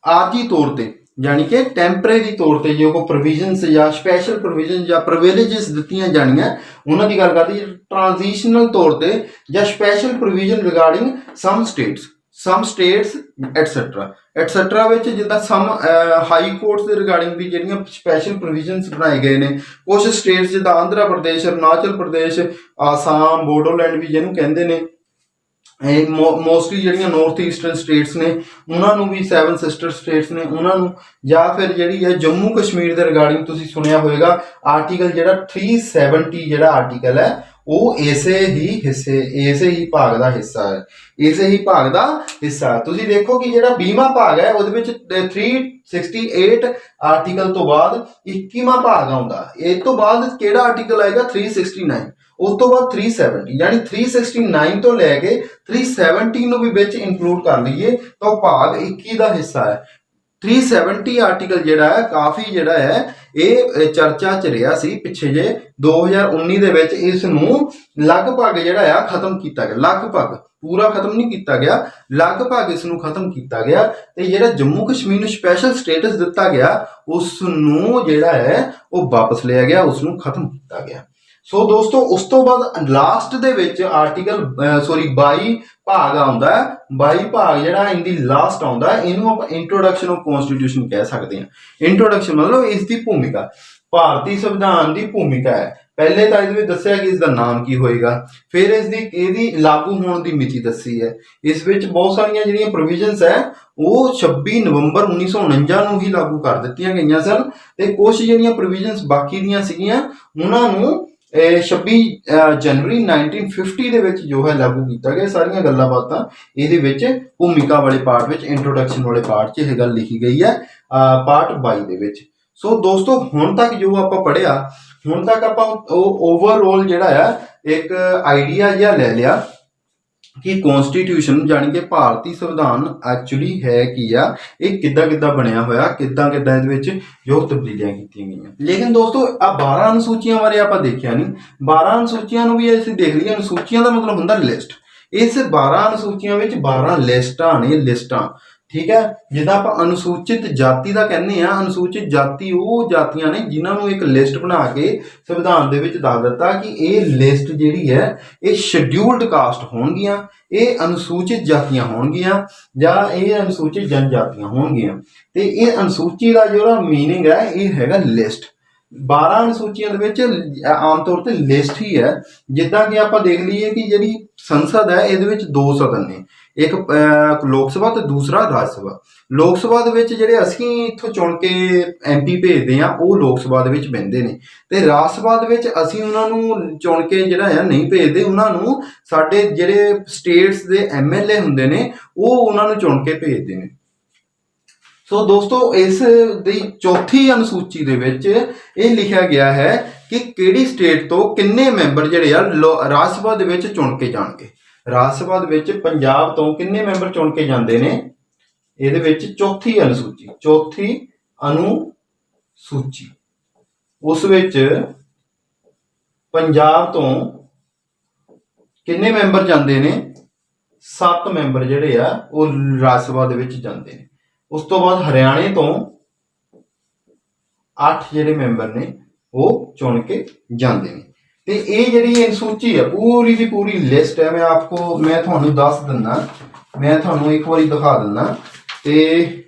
ਆਰਜੀ ਤੌਰ ਤੇ, यानी कि टैंपरेरी तौर पर जो प्रोविजनस या स्पैशल प्रोविजन या प्रिविलेजेस दित्तियां जानियां उन्हां दी गल करदी ट्रांजिशनल तौर पर या special provision regarding some states etcetera which जिद्दां सम हाई कोर्ट्स दे रिगार्डिंग भी जिहड़ियां स्पैशल प्रोविजनस बनाए गए ने। कुछ स्टेट्स जिद्दां आंध्र प्रदेश, अरुणाचल प्रदेश, आसाम, बोडोलैंड भी जिहनूं कहंदे ने, ਮੋਸਟਲੀ ਜਿਹੜੀਆਂ ਨਾਰਥ ਈਸਟਰਨ ਸਟੇਟਸ ਨੇ ਉਹਨਾਂ ਨੂੰ ਵੀ 7 ਸਿਸਟਰ ਸਟੇਟਸ ਨੇ ਉਹਨਾਂ ਨੂੰ, ਜਾਂ ਫਿਰ ਜਿਹੜੀ ਹੈ ਜੰਮੂ ਕਸ਼ਮੀਰ ਦੇ ਰਿਗਾਰਡਿੰਗ ਤੁਸੀਂ ਸੁਣਿਆ ਹੋਵੇਗਾ ਆਰਟੀਕਲ ਜਿਹੜਾ 370 ਜਿਹੜਾ ਆਰਟੀਕਲ ਹੈ ਉਹ ਇਸੇ ਹੀ ਭਾਗ ਦਾ ਹਿੱਸਾ ਹੈ, ਇਸੇ ਹੀ ਭਾਗ ਦਾ ਹਿੱਸਾ ਹੈ। ਤੁਸੀਂ ਦੇਖੋ ਕਿ ਜਿਹੜਾ 20ਵਾਂ ਭਾਗ ਹੈ ਉਹਦੇ ਵਿੱਚ 368 ਆਰਟੀਕਲ ਤੋਂ ਬਾਅਦ 21ਵਾਂ ਭਾਗ ਆਉਂਦਾ, ਇਸ ਤੋਂ ਬਾਅਦ ਕਿਹੜਾ ਆਰਟੀਕਲ ਆਏਗਾ 369, ਉਸ ਤੋਂ ਬਾਅਦ 370, यानी 369 ਤੋਂ ਲੈ ਕੇ 370 ਨੂੰ ਵੀ ਵਿੱਚ ਇਨਕਲੂਡ ਕਰ ਲਈਏ ਤਾਂ ਉਹ ਭਾਗ 21 ਦਾ ਹਿੱਸਾ ਹੈ। 370 ਆਰਟੀਕਲ ਜਿਹੜਾ ਹੈ ਕਾਫੀ ਜਿਹੜਾ ਹੈ ਇਹ ਚਰਚਾ ਚ ਰਿਹਾ ਸੀ ਪਿੱਛੇ ਜੇ 2019 ਦੇ ਵਿੱਚ ਇਸ ਨੂੰ ਲਗਭਗ ਜਿਹੜਾ ਆ ਖਤਮ ਕੀਤਾ ਗਿਆ, ਲਗਭਗ ਪੂਰਾ ਖਤਮ ਨਹੀਂ ਕੀਤਾ ਗਿਆ, ਲਗਭਗ ਇਸ ਨੂੰ ਖਤਮ ਕੀਤਾ ਗਿਆ ਤੇ ਜਿਹੜਾ ਜੰਮੂ ਕਸ਼ਮੀਰ ਨੂੰ ਸਪੈਸ਼ਲ ਸਟੇਟਸ ਦਿੱਤਾ ਗਿਆ ਉਸ ਨੂੰ ਜਿਹੜਾ ਹੈ ਉਹ ਵਾਪਸ ਲਿਆ ਗਿਆ, ਉਸ ਨੂੰ ਖਤਮ ਕੀਤਾ ਗਿਆ। ਸੋ ਦੋਸਤੋ ਉਸ ਤੋਂ ਬਾਅਦ ਲਾਸਟ ਦੇ ਵਿੱਚ ਆਰਟੀਕਲ 22 ਭਾਗ ਆਉਂਦਾ ਹੈ, 22 ਭਾਗ ਜਿਹੜਾ ਇਹਦੀ ਲਾਸਟ ਆਉਂਦਾ ਹੈ, ਇਹਨੂੰ ਆਪਾਂ ਇੰਟਰੋਡਕਸ਼ਨ ਆਫ ਕਨਸਟੀਟਿਊਸ਼ਨ ਕਹਿ ਸਕਦੇ ਹਾਂ। ਇੰਟਰੋਡਕਸ਼ਨ ਮਤਲਬ ਇਸ ਦੀ ਭੂਮਿਕਾ, ਭਾਰਤੀ ਸੰਵਿਧਾਨ ਦੀ ਭੂਮਿਕਾ ਹੈ। ਪਹਿਲੇ ਤਾਂ ਇਹਦੇ ਵਿੱਚ ਦੱਸਿਆ ਕਿ ਇਸ ਦਾ ਨਾਮ ਕੀ ਹੋਏਗਾ, ਫਿਰ ਇਹਦੀ ਲਾਗੂ ਹੋਣ ਦੀ ਮਿਤੀ ਦੱਸੀ ਹੈ। ਇਸ ਵਿੱਚ ਬਹੁਤ ਸਾਰੀਆਂ ਜਿਹੜੀਆਂ ਪ੍ਰੋਵੀਜ਼ਨਸ ਹੈ ਉਹ 26 ਨਵੰਬਰ 1949 ਨੂੰ ਹੀ ਲਾਗੂ ਕਰ ਦਿੱਤੀਆਂ ਗਈਆਂ ਸਨ ਤੇ ਕੁਝ ਜਿਹੜੀਆਂ ਪ੍ਰੋਵੀਜ਼ਨਸ ਬਾਕੀ ਦੀਆਂ ਸੀਗੀਆਂ ਉਹਨਾਂ ਨੂੰ 26 ਜਨਵਰੀ 1950 ਦੇ ਵਿੱਚ ਜੋ ਹੈ ਲਾਗੂ ਕੀਤਾ ਗਿਆ। ਸਾਰੀਆਂ ਗੱਲਾਂ ਬਾਤਾਂ ਇਹਦੇ ਵਿੱਚ ਭੂਮਿਕਾ ਵਾਲੇ ਪਾਰਟ ਵਿੱਚ, ਇੰਟਰੋਡਕਸ਼ਨ ਵਾਲੇ ਪਾਰਟ 'ਚ ਇਹ ਗੱਲ ਲਿਖੀ ਗਈ ਹੈ ਪਾਰਟ 22 ਦੇ ਵਿੱਚ। ਸੋ ਦੋਸਤੋ ਹੁਣ ਤੱਕ ਜੋ ਆਪਾਂ ਪੜ੍ਹਿਆ, ਹੁਣ ਤੱਕ ਆਪਾਂ ਉਹ ਓਵਰਆਲ ਜਿਹੜਾ ਆ ਇੱਕ ਆਈਡੀਆ ਜਿਹਾ ਲੈ ਲਿਆ ਕਿ ਕਨਸਟੀਟਿਊਸ਼ਨ ਜਾਣੀ ਕਿ ਭਾਰਤੀ ਸੰਵਿਧਾਨ ਐਕਚੁਅਲੀ ਹੈ ਕੀ ਆ, ਇਹ ਕਿੱਦਾਂ ਬਣਿਆ ਹੋਇਆ, ਕਿੱਦਾਂ ਇਹਦੇ ਵਿੱਚ ਜੋ ਤਬਦੀਲੀਆਂ ਕੀਤੀਆਂ ਗਈਆਂ। ਲੇਕਿਨ ਦੋਸਤੋ ਆ 12 ਅਨੁਸੂਚੀਆਂ ਬਾਰੇ ਆਪਾਂ ਦੇਖਿਆ ਨਹੀਂ। 12 ਅਨੁਸੂਚੀਆਂ ਨੂੰ ਵੀ ਅਸੀਂ ਦੇਖ ਲਈਏ। ਅਨੁਸੂਚੀਆਂ ਦਾ ਮਤਲਬ ਹੁੰਦਾ ਲਿਸਟ। ਇਸ 12 ਅਨੁਸੂਚੀਆਂ ਵਿੱਚ 12 ਲਿਸਟਾਂ ਨੇ, ਲਿਸਟਾਂ, ਠੀਕ ਹੈ। ਜਿੱਦਾਂ ਆਪਾਂ ਅਨੁਸੂਚਿਤ ਜਾਤੀ ਦਾ ਕਹਿੰਦੇ ਆ, ਅਨੁਸੂਚਿਤ ਜਾਤੀ ਉਹ ਜਾਤੀਆਂ ਨੇ ਜਿਨ੍ਹਾਂ ਨੂੰ ਇੱਕ ਲਿਸਟ ਬਣਾ ਕੇ ਸੰਵਿਧਾਨ ਦੇ ਵਿੱਚ ਦੱਸ ਦਿੱਤਾ ਕਿ ਇਹ ਲਿਸਟ ਜਿਹੜੀ ਹੈ ਇਹ ਸ਼ਡਿਊਲਡ ਕਾਸਟ ਹੋਣਗੀਆਂ, ਇਹ ਅਨੁਸੂਚਿਤ ਜਾਤੀਆਂ ਹੋਣਗੀਆਂ ਜਾਂ ਇਹ ਅਨੁਸੂਚਿਤ ਜਨਜਾਤੀਆਂ ਹੋਣਗੀਆਂ। ਤੇ ਇਹ ਅਨੁਸੂਚੀ ਦਾ ਜਿਹੜਾ ਮੀਨਿੰਗ ਹੈ ਇਹ ਹੈਗਾ ਲਿਸਟ। 12 ਅਨੁਸੂਚੀਆਂ ਦੇ ਵਿੱਚ ਆਮ ਤੌਰ ਤੇ ਲਿਸਟ ਹੀ ਹੈ। ਜਿੱਦਾਂ ਕਿ ਆਪਾਂ ਦੇਖ ਲਈਏ ਕਿ ਜਿਹੜੀ ਸੰਸਦ ਹੈ ਇਹਦੇ ਵਿੱਚ 2 ਸਦਨ ਨੇ, ਇੱਕ ਲੋਕ ਸਭਾ ਤੇ ਦੂਸਰਾ ਰਾਜ ਸਭਾ। ਲੋਕ ਸਭਾ ਦੇ ਵਿੱਚ ਜਿਹੜੇ ਅਸੀਂ ਇੱਥੋਂ ਚੁਣ ਕੇ MP ਭੇਜਦੇ ਆ ਉਹ ਲੋਕ ਸਭਾ ਦੇ ਵਿੱਚ ਬਹਿੰਦੇ ਨੇ ਤੇ ਰਾਜ ਸਭਾ ਦੇ ਵਿੱਚ ਅਸੀਂ ਉਹਨਾਂ ਨੂੰ ਚੁਣ ਕੇ ਜਿਹੜਾ ਆ ਨਹੀਂ ਭੇਜਦੇ, ਉਹਨਾਂ ਨੂੰ ਸਾਡੇ ਜਿਹੜੇ ਸਟੇਟਸ ਦੇ MLA ਹੁੰਦੇ ਨੇ ਉਹ ਉਹਨਾਂ ਨੂੰ ਚੁਣ ਕੇ ਭੇਜਦੇ ਨੇ। ਸੋ ਦੋਸਤੋ ਇਸ ਦੀ ਚੌਥੀ ਅਨੁਸੂਚੀ ਦੇ ਵਿੱਚ ਇਹ ਲਿਖਿਆ ਗਿਆ ਹੈ ਕਿ ਕਿਹੜੀ ਸਟੇਟ ਤੋਂ ਕਿੰਨੇ ਮੈਂਬਰ ਜਿਹੜੇ ਆ ਰਾਜ ਸਭਾ ਦੇ ਵਿੱਚ ਚੁਣ ਕੇ ਜਾਣਗੇ। ਰਾਜ ਸਭਾ ਦੇ ਵਿੱਚ ਪੰਜਾਬ ਤੋਂ ਕਿੰਨੇ ਮੈਂਬਰ ਚੁਣ ਕੇ ਜਾਂਦੇ ਨੇ, ਇਹਦੇ ਵਿੱਚ ਚੌਥੀ ਅਨੁਸੂਚੀ ਉਸ ਵਿੱਚ ਪੰਜਾਬ ਤੋਂ ਕਿੰਨੇ ਮੈਂਬਰ ਜਾਂਦੇ ਨੇ, 7 ਮੈਂਬਰ ਜਿਹੜੇ ਆ ਉਹ ਰਾਜ ਸਭਾ ਦੇ ਵਿੱਚ ਜਾਂਦੇ ਨੇ। ਉਸ ਤੋਂ ਬਾਅਦ ਹਰਿਆਣੇ ਤੋਂ 8 ਜਿਹੜੇ ਮੈਂਬਰ ਨੇ ਉਹ ਚੁਣ ਕੇ ਜਾਂਦੇ ਨੇ। ਤੇ ਇਹ ਜਿਹੜੀ ਅਨੁਸੂਚੀ ਹੈ ਪੂਰੀ ਦੀ ਪੂਰੀ ਲਿਸਟ ਹੈ। ਮੈਂ ਤੁਹਾਨੂੰ ਦੱਸ ਦਿੰਦਾ, ਮੈਂ ਤੁਹਾਨੂੰ ਇੱਕ ਵਾਰੀ ਦਿਖਾ ਦਿੰਦਾ। ਤੇ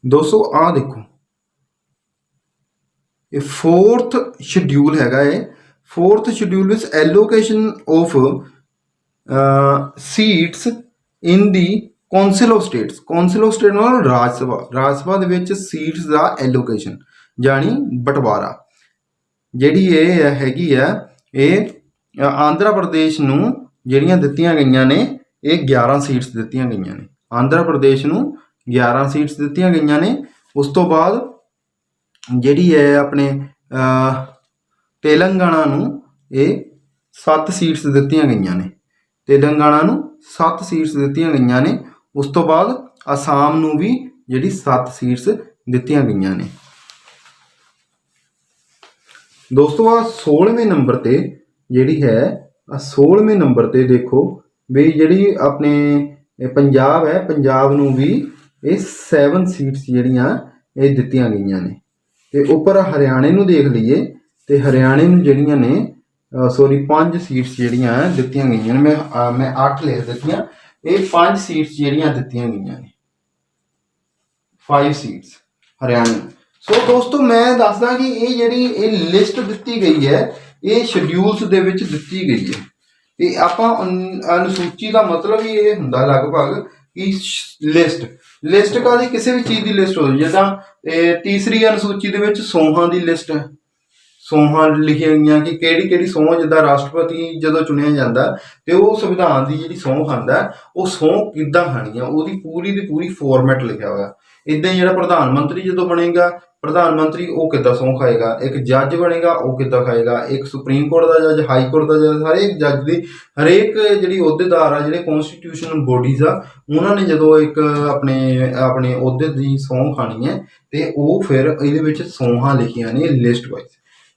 ਦੋਸਤੋ ਆ ਦੇਖੋ ਇਹ 4th ਸ਼ਡਿਊਲ ਹੈਗਾ। ਇਹ 4th ਸ਼ਡਿਊਲ ਵਿੱਚ allocation of seats in the council of states. Council of state ਨਾਲ ਰਾਜ ਸਭਾ ਦੇ ਵਿੱਚ ਸੀਟਸ ਦਾ ਐਲੋਕੇਸ਼ਨ ਜਾਣੀ ਬਟਵਾਰਾ ਜਿਹੜੀ ਇਹ ਹੈਗੀ ਆ, ਇਹ ਆਂਧਰਾ ਪ੍ਰਦੇਸ਼ ਨੂੰ ਜਿਹੜੀਆਂ ਦਿੱਤੀਆਂ ਗਈਆਂ ਨੇ, ਇਹ 11 ਸੀਟਸ ਦਿੱਤੀਆਂ ਗਈਆਂ ਨੇ। ਆਂਧਰਾ ਪ੍ਰਦੇਸ਼ ਨੂੰ 11 ਸੀਟਸ ਦਿੱਤੀਆਂ ਗਈਆਂ ਨੇ। ਉਸ ਤੋਂ ਬਾਅਦ ਜਿਹੜੀ ਹੈ ਆਪਣੇ ਤੇਲੰਗਾਨਾ ਨੂੰ ਇਹ 7 ਸੀਟਸ ਦਿੱਤੀਆਂ ਗਈਆਂ ਨੇ। ਤੇਲੰਗਾਨਾ ਨੂੰ 7 ਸੀਟਸ ਦਿੱਤੀਆਂ ਗਈਆਂ ਨੇ। ਉਸ ਤੋਂ ਬਾਅਦ ਅਸਾਮ ਨੂੰ ਵੀ ਜਿਹੜੀ 7 ਸੀਟਸ ਦਿੱਤੀਆਂ ਗਈਆਂ ਨੇ। ਦੋਸਤੋ ਆ 16ਵੇਂ ਨੰਬਰ ਤੇ ਜਿਹੜੀ ਹੈ, 16ਵੇਂ ਨੰਬਰ ਤੇ ਦੇਖੋ ਵੀ ਜਿਹੜੀ ਆਪਣੇ ਪੰਜਾਬ ਹੈ, ਪੰਜਾਬ ਨੂੰ ਵੀ ਇਹ 7 ਸੀਟਸ ਜਿਹੜੀਆਂ ਇਹ ਦਿੱਤੀਆਂ ਗਈਆਂ ਨੇ। ਤੇ ਉੱਪਰ ਹਰਿਆਣੇ ਨੂੰ ਦੇਖ ਲਈਏ ਤੇ ਹਰਿਆਣੇ ਨੂੰ ਜਿਹੜੀਆਂ ਨੇ ਸੋਰੀ 5 ਸੀਟਸ ਜਿਹੜੀਆਂ ਦਿੱਤੀਆਂ ਗਈਆਂ ਨੇ। ਮੈਂ 8 ਲਿਖ ਦਿੱਤੀਆਂ, ਇਹ 5 ਸੀਟਸ ਜਿਹੜੀਆਂ ਦਿੱਤੀਆਂ ਗਈਆਂ ਨੇ, 5 ਸੀਟਸ ਹਰਿਆਣਾ। ਸੋ ਦੋਸਤੋ ਮੈਂ ਦੱਸਦਾ ਕਿ ਇਹ ਜਿਹੜੀ ਇਹ ਲਿਸਟ ਦਿੱਤੀ ਗਈ ਹੈ, ਇਹ ਸ਼ਡਿਊਲਸ ਦੇ ਵਿੱਚ ਦਿੱਤੀ ਗਈ ਹੈ। ਇਹ ਆਪਾਂ ਅਨੁਸੂਚੀ ਦਾ ਮਤਲਬ ਹੀ ਇਹ ਹੁੰਦਾ ਲਗਭਗ ਕਿ ਲਿਸਟ ਕਾਹਦੀ, ਕਿਸੇ ਵੀ ਚੀਜ਼ ਦੀ ਲਿਸਟ ਹੋ ਜਾਏ। ਜਿੱਦਾਂ ਤੀਸਰੀ ਅਨੁਸੂਚੀ ਦੇ ਵਿੱਚ ਸੌਹਾਂ ਦੀ ਲਿਸਟ ਹੈ, ਸੌਹਾਂ ਲਿਖੀਆਂ ਗਈਆਂ ਕਿ ਕਿਹੜੀ ਕਿਹੜੀ ਸਹੁੰ, ਜਿੱਦਾਂ ਰਾਸ਼ਟਰਪਤੀ ਜਦੋਂ ਚੁਣਿਆ ਜਾਂਦਾ ਤੇ ਉਹ ਸੰਵਿਧਾਨ ਦੀ ਜਿਹੜੀ ਸਹੁੰ ਖਾਂਦਾ, ਉਹ ਸਹੁੰ ਕਿੱਦਾਂ ਖਾਣੀ ਆ, ਉਹਦੀ ਪੂਰੀ ਦੀ ਪੂਰੀ ਫਾਰਮੈਟ ਲਿਖਿਆ ਹੋਇਆ। ਇਦਾਂ ਹੀ ਜਿਹੜਾ ਪ੍ਰਧਾਨ ਮੰਤਰੀ ਜਦੋਂ ਬਣੇਗਾ, ਪ੍ਰਧਾਨ ਮੰਤਰੀ ਉਹ ਕਿੱਦਾਂ ਸਹੁੰ ਖਾਏਗਾ, ਇੱਕ ਜੱਜ ਬਣੇਗਾ ਉਹ ਕਿੱਦਾਂ ਖਾਏਗਾ, ਇੱਕ ਸੁਪਰੀਮ ਕੋਰਟ ਦਾ ਜੱਜ, ਹਾਈ ਕੋਰਟ ਦਾ ਜੱਜ, ਹਰੇਕ ਜੱਜ ਦੀ ਹਰੇਕ ਜਿਹੜੀ ਅਹੁਦੇਦਾਰ ਆ, ਜਿਹੜੇ ਕੌਨਸਟੀਟਿਊਸ਼ਨਲ ਬੋਡੀਜ਼ ਆ, ਉਹਨਾਂ ਨੇ ਜਦੋਂ ਇੱਕ ਆਪਣੇ ਅਹੁਦੇ ਦੀ ਸਹੁੰ ਖਾਣੀ ਹੈ ਤੇ ਉਹ ਫਿਰ ਇਹਦੇ ਵਿੱਚ ਸਹੁੰਆਂ ਲਿਖੀਆਂ ਨੇ ਲਿਸਟ ਵਾਈਜ਼।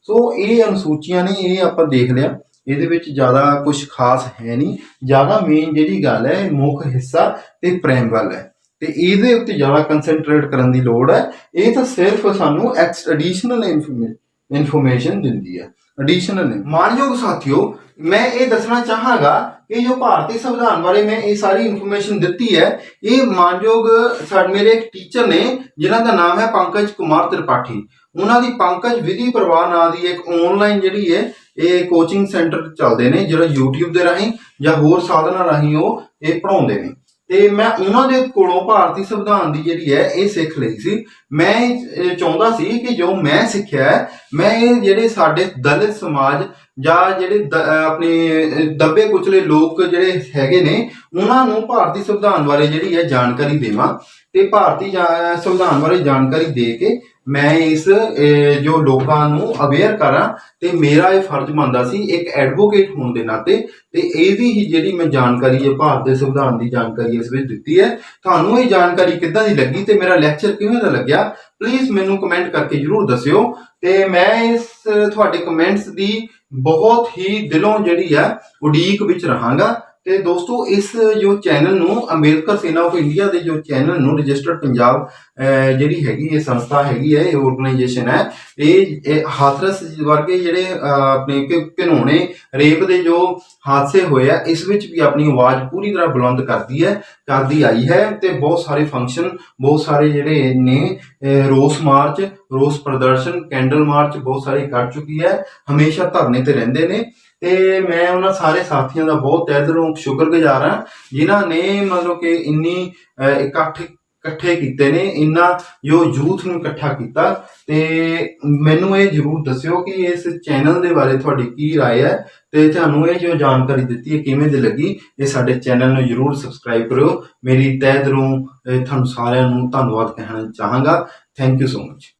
ਸੋ ਇਹ ਅਨੁਸੂਚੀਆਂ ਨੇ, ਇਹ ਆਪਾਂ ਦੇਖ ਲਿਆ, ਇਹਦੇ ਵਿੱਚ ਜ਼ਿਆਦਾ ਕੁਝ ਖਾਸ ਹੈ ਨਹੀਂ। ਜ਼ਿਆਦਾ ਮੇਨ ਜਿਹੜੀ ਗੱਲ ਹੈ ਮੁੱਖ ਹਿੱਸਾ ਤੇ ਪ੍ਰੈਮਬਲ ਹੈ, ਤੇ ਇਹਦੇ ਉੱਤੇ ਜ਼ਿਆਦਾ ਕੰਸੈਂਟਰੇਟ ਕਰਨ ਦੀ ਲੋੜ ਹੈ। ਇਹ ਤਾਂ ਸਿਰਫ ਸਾਨੂੰ ਐਡੀਸ਼ਨਲ ਇਨਫੋਰਮੇਸ਼ਨ ਦਿੰਦੀ ਹੈ, ਐਡੀਸ਼ਨਲ। ਮਾਨਯੋਗ ਸਾਥੀਓ, ਮੈਂ ਇਹ ਦੱਸਣਾ ਚਾਹਾਂਗਾ ਕਿ ਜੋ ਭਾਰਤੀ ਸੰਵਿਧਾਨ ਬਾਰੇ ਮੈਂ ਇਹ ਸਾਰੀ ਇਨਫੋਰਮੇਸ਼ਨ ਦਿੱਤੀ ਹੈ, ਇਹ ਮਾਨਯੋਗ ਮੇਰੇ ਇੱਕ ਟੀਚਰ ਨੇ ਜਿਨ੍ਹਾਂ ਦਾ ਨਾਮ ਹੈ ਪੰਕਜ ਕੁਮਾਰ ਤ੍ਰਿਪਾਠੀ। ਉਹਨਾਂ ਦੀ ਪੰਕਜ ਵਿਧੀ ਪ੍ਰਵਾਹ ਨਾਂ ਦੀ ਇੱਕ ਆਨਲਾਈਨ ਜਿਹੜੀ ਹੈ ਇਹ ਕੋਚਿੰਗ ਸੈਂਟਰ ਚੱਲਦੇ ਨੇ, ਜਿਹੜਾ YouTube ਦੇ ਰਾਹੀਂ ਜਾਂ ਹੋਰ ਸਾਧਨਾਂ ਰਾਹੀਂ ਉਹ ਇਹ ਪੜ੍ਹਾਉਂਦੇ ਨੇ। ਤੇ ਮੈਂ ਉਹਨਾਂ ਦੇ ਕੋਲੋਂ ਭਾਰਤੀ ਸੰਵਿਧਾਨ ਦੀ ਜਿਹੜੀ ਹੈ ਇਹ ਸਿੱਖ ਲਈ ਸੀ। ਮੈਂ ਚਾਹੁੰਦਾ ਸੀ ਕਿ ਜੋ ਮੈਂ ਸਿੱਖਿਆ ਹੈ, ਮੈਂ ਇਹ ਜਿਹੜੇ ਸਾਡੇ ਦਲਿਤ ਸਮਾਜ ਜਾਂ ਜਿਹੜੇ ਆਪਣੇ ਦੱਬੇ ਕੁਚਲੇ ਲੋਕ ਜਿਹੜੇ ਹੈਗੇ ਨੇ, ਉਹਨਾਂ ਨੂੰ ਭਾਰਤੀ ਸੰਵਿਧਾਨ ਬਾਰੇ ਜਿਹੜੀ ਹੈ ਜਾਣਕਾਰੀ ਦੇਵਾਂ। ਤੇ ਭਾਰਤੀ ਸੰਵਿਧਾਨ ਬਾਰੇ ਜਾਣਕਾਰੀ ਦੇ ਕੇ ਮੈਂ ਇਸ ਜੋ ਲੋਕਾਂ ਨੂੰ ਅਵੇਅਰ ਕਰਾਂ, ਤੇ ਮੇਰਾ ਇਹ ਫਰਜ਼ ਬਣਦਾ ਸੀ ਇੱਕ ਐਡਵੋਕੇਟ ਹੋਣ ਦੇ ਨਾਤੇ। ਤੇ ਇਹਦੀ ਹੀ ਜਿਹੜੀ ਮੈਂ ਜਾਣਕਾਰੀ ਹੈ, ਭਾਰਤ ਦੇ ਸੰਵਿਧਾਨ ਦੀ ਜਾਣਕਾਰੀ ਇਸ ਵਿੱਚ ਦਿੱਤੀ ਹੈ। ਤੁਹਾਨੂੰ ਇਹ ਜਾਣਕਾਰੀ ਕਿੱਦਾਂ ਦੀ ਲੱਗੀ ਤੇ ਮੇਰਾ ਲੈਕਚਰ ਕਿਵੇਂ ਦਾ ਲੱਗਿਆ, ਪਲੀਜ਼ ਮੈਨੂੰ ਕਮੈਂਟ ਕਰਕੇ ਜ਼ਰੂਰ ਦੱਸਿਓ। ਤੇ ਮੈਂ ਇਸ ਤੁਹਾਡੇ ਕਮੈਂਟਸ ਦੀ ਬਹੁਤ ਹੀ ਦਿਲੋਂ ਜਿਹੜੀ ਹੈ ਉਡੀਕ ਵਿੱਚ ਰਹਾਂਗਾ। ਤੇ ਦੋਸਤੋ, ਇਸ ਜੋ ਚੈਨਲ ਨੂੰ ਅੰਬੇਦਕਰ ਸੇਨਾ ਆਫ ਇੰਡੀਆ ਦੇ ਜੋ ਚੈਨਲ ਨੂੰ ਰਜਿਸਟਰਡ ਪੰਜਾਬ ਜਿਹੜੀ ਹੈਗੀ ਇਹ ਸੰਸਥਾ ਹੈਗੀ ਹੈ, ਇਹ ਆਰਗੇਨਾਈਜੇਸ਼ਨ ਹੈ, ਇਹ ਹਾਥਰਸ ਵਰਗੇ ਜਿਹੜੇ ਆਪਣੇ ਘਿਨੌਣੇ ਰੇਪ ਦੇ ਜੋ ਹਾਦਸੇ ਹੋਏ ਆ, ਇਸ ਵਿੱਚ ਵੀ ਆਪਣੀ ਆਵਾਜ਼ ਪੂਰੀ ਤਰ੍ਹਾਂ ਬੁਲੰਦ ਕਰਦੀ ਆਈ ਹੈ। ਤੇ ਬਹੁਤ ਸਾਰੇ ਫੰਕਸ਼ਨ, ਬਹੁਤ ਸਾਰੇ ਜਿਹੜੇ ਨੇ ਰੋਸ ਮਾਰਚ, ਰੋਸ ਪ੍ਰਦਰਸ਼ਨ, ਕੈਂਡਲ ਮਾਰਚ ਬਹੁਤ ਸਾਰੇ ਕਰ ਚੁੱਕੀ ਹੈ, ਹਮੇਸ਼ਾ ਧਰਨੇ ਤੇ ਰਹਿੰਦੇ ਨੇ। ਤੇ ਮੈਂ ਉਹਨਾਂ ਸਾਰੇ ਸਾਥੀਆਂ ਦਾ ਬਹੁਤ ਤਹਿ ਦਿਲੋਂ ਸ਼ੁਕਰਗੁਜ਼ਾਰ ਹਾਂ ਜਿਨ੍ਹਾਂ ਨੇ ਮਤਲਬ ਕਿ ਇੰਨੀ ਇਕੱਠੇ ਕੀਤੇ ਨੇ, ਇੰਨਾ ਜੋ ਯੂਥ ਨੂੰ ਇਕੱਠਾ ਕੀਤਾ। ਤੇ ਮੈਨੂੰ ਇਹ ਜ਼ਰੂਰ ਦੱਸਿਓ ਕਿ ਇਸ ਚੈਨਲ ਦੇ ਬਾਰੇ ਤੁਹਾਡੀ ਕੀ ਰਾਏ ਹੈ, ਤੇ ਤੁਹਾਨੂੰ ਇਹ ਜੋ ਜਾਣਕਾਰੀ ਦਿੱਤੀ ਹੈ ਕਿਵੇਂ ਦੀ ਲੱਗੀ। ਇਹ ਸਾਡੇ ਚੈਨਲ ਨੂੰ ਜ਼ਰੂਰ ਸਬਸਕ੍ਰਾਈਬ ਕਰਿਓ। ਮੇਰੀ ਤਹਿ ਦਿਲੋਂ ਤੁਹਾਨੂੰ ਸਾਰਿਆਂ ਨੂੰ ਧੰਨਵਾਦ ਕਹਿਣਾ ਚਾਹਾਂਗਾ। Thank you so much.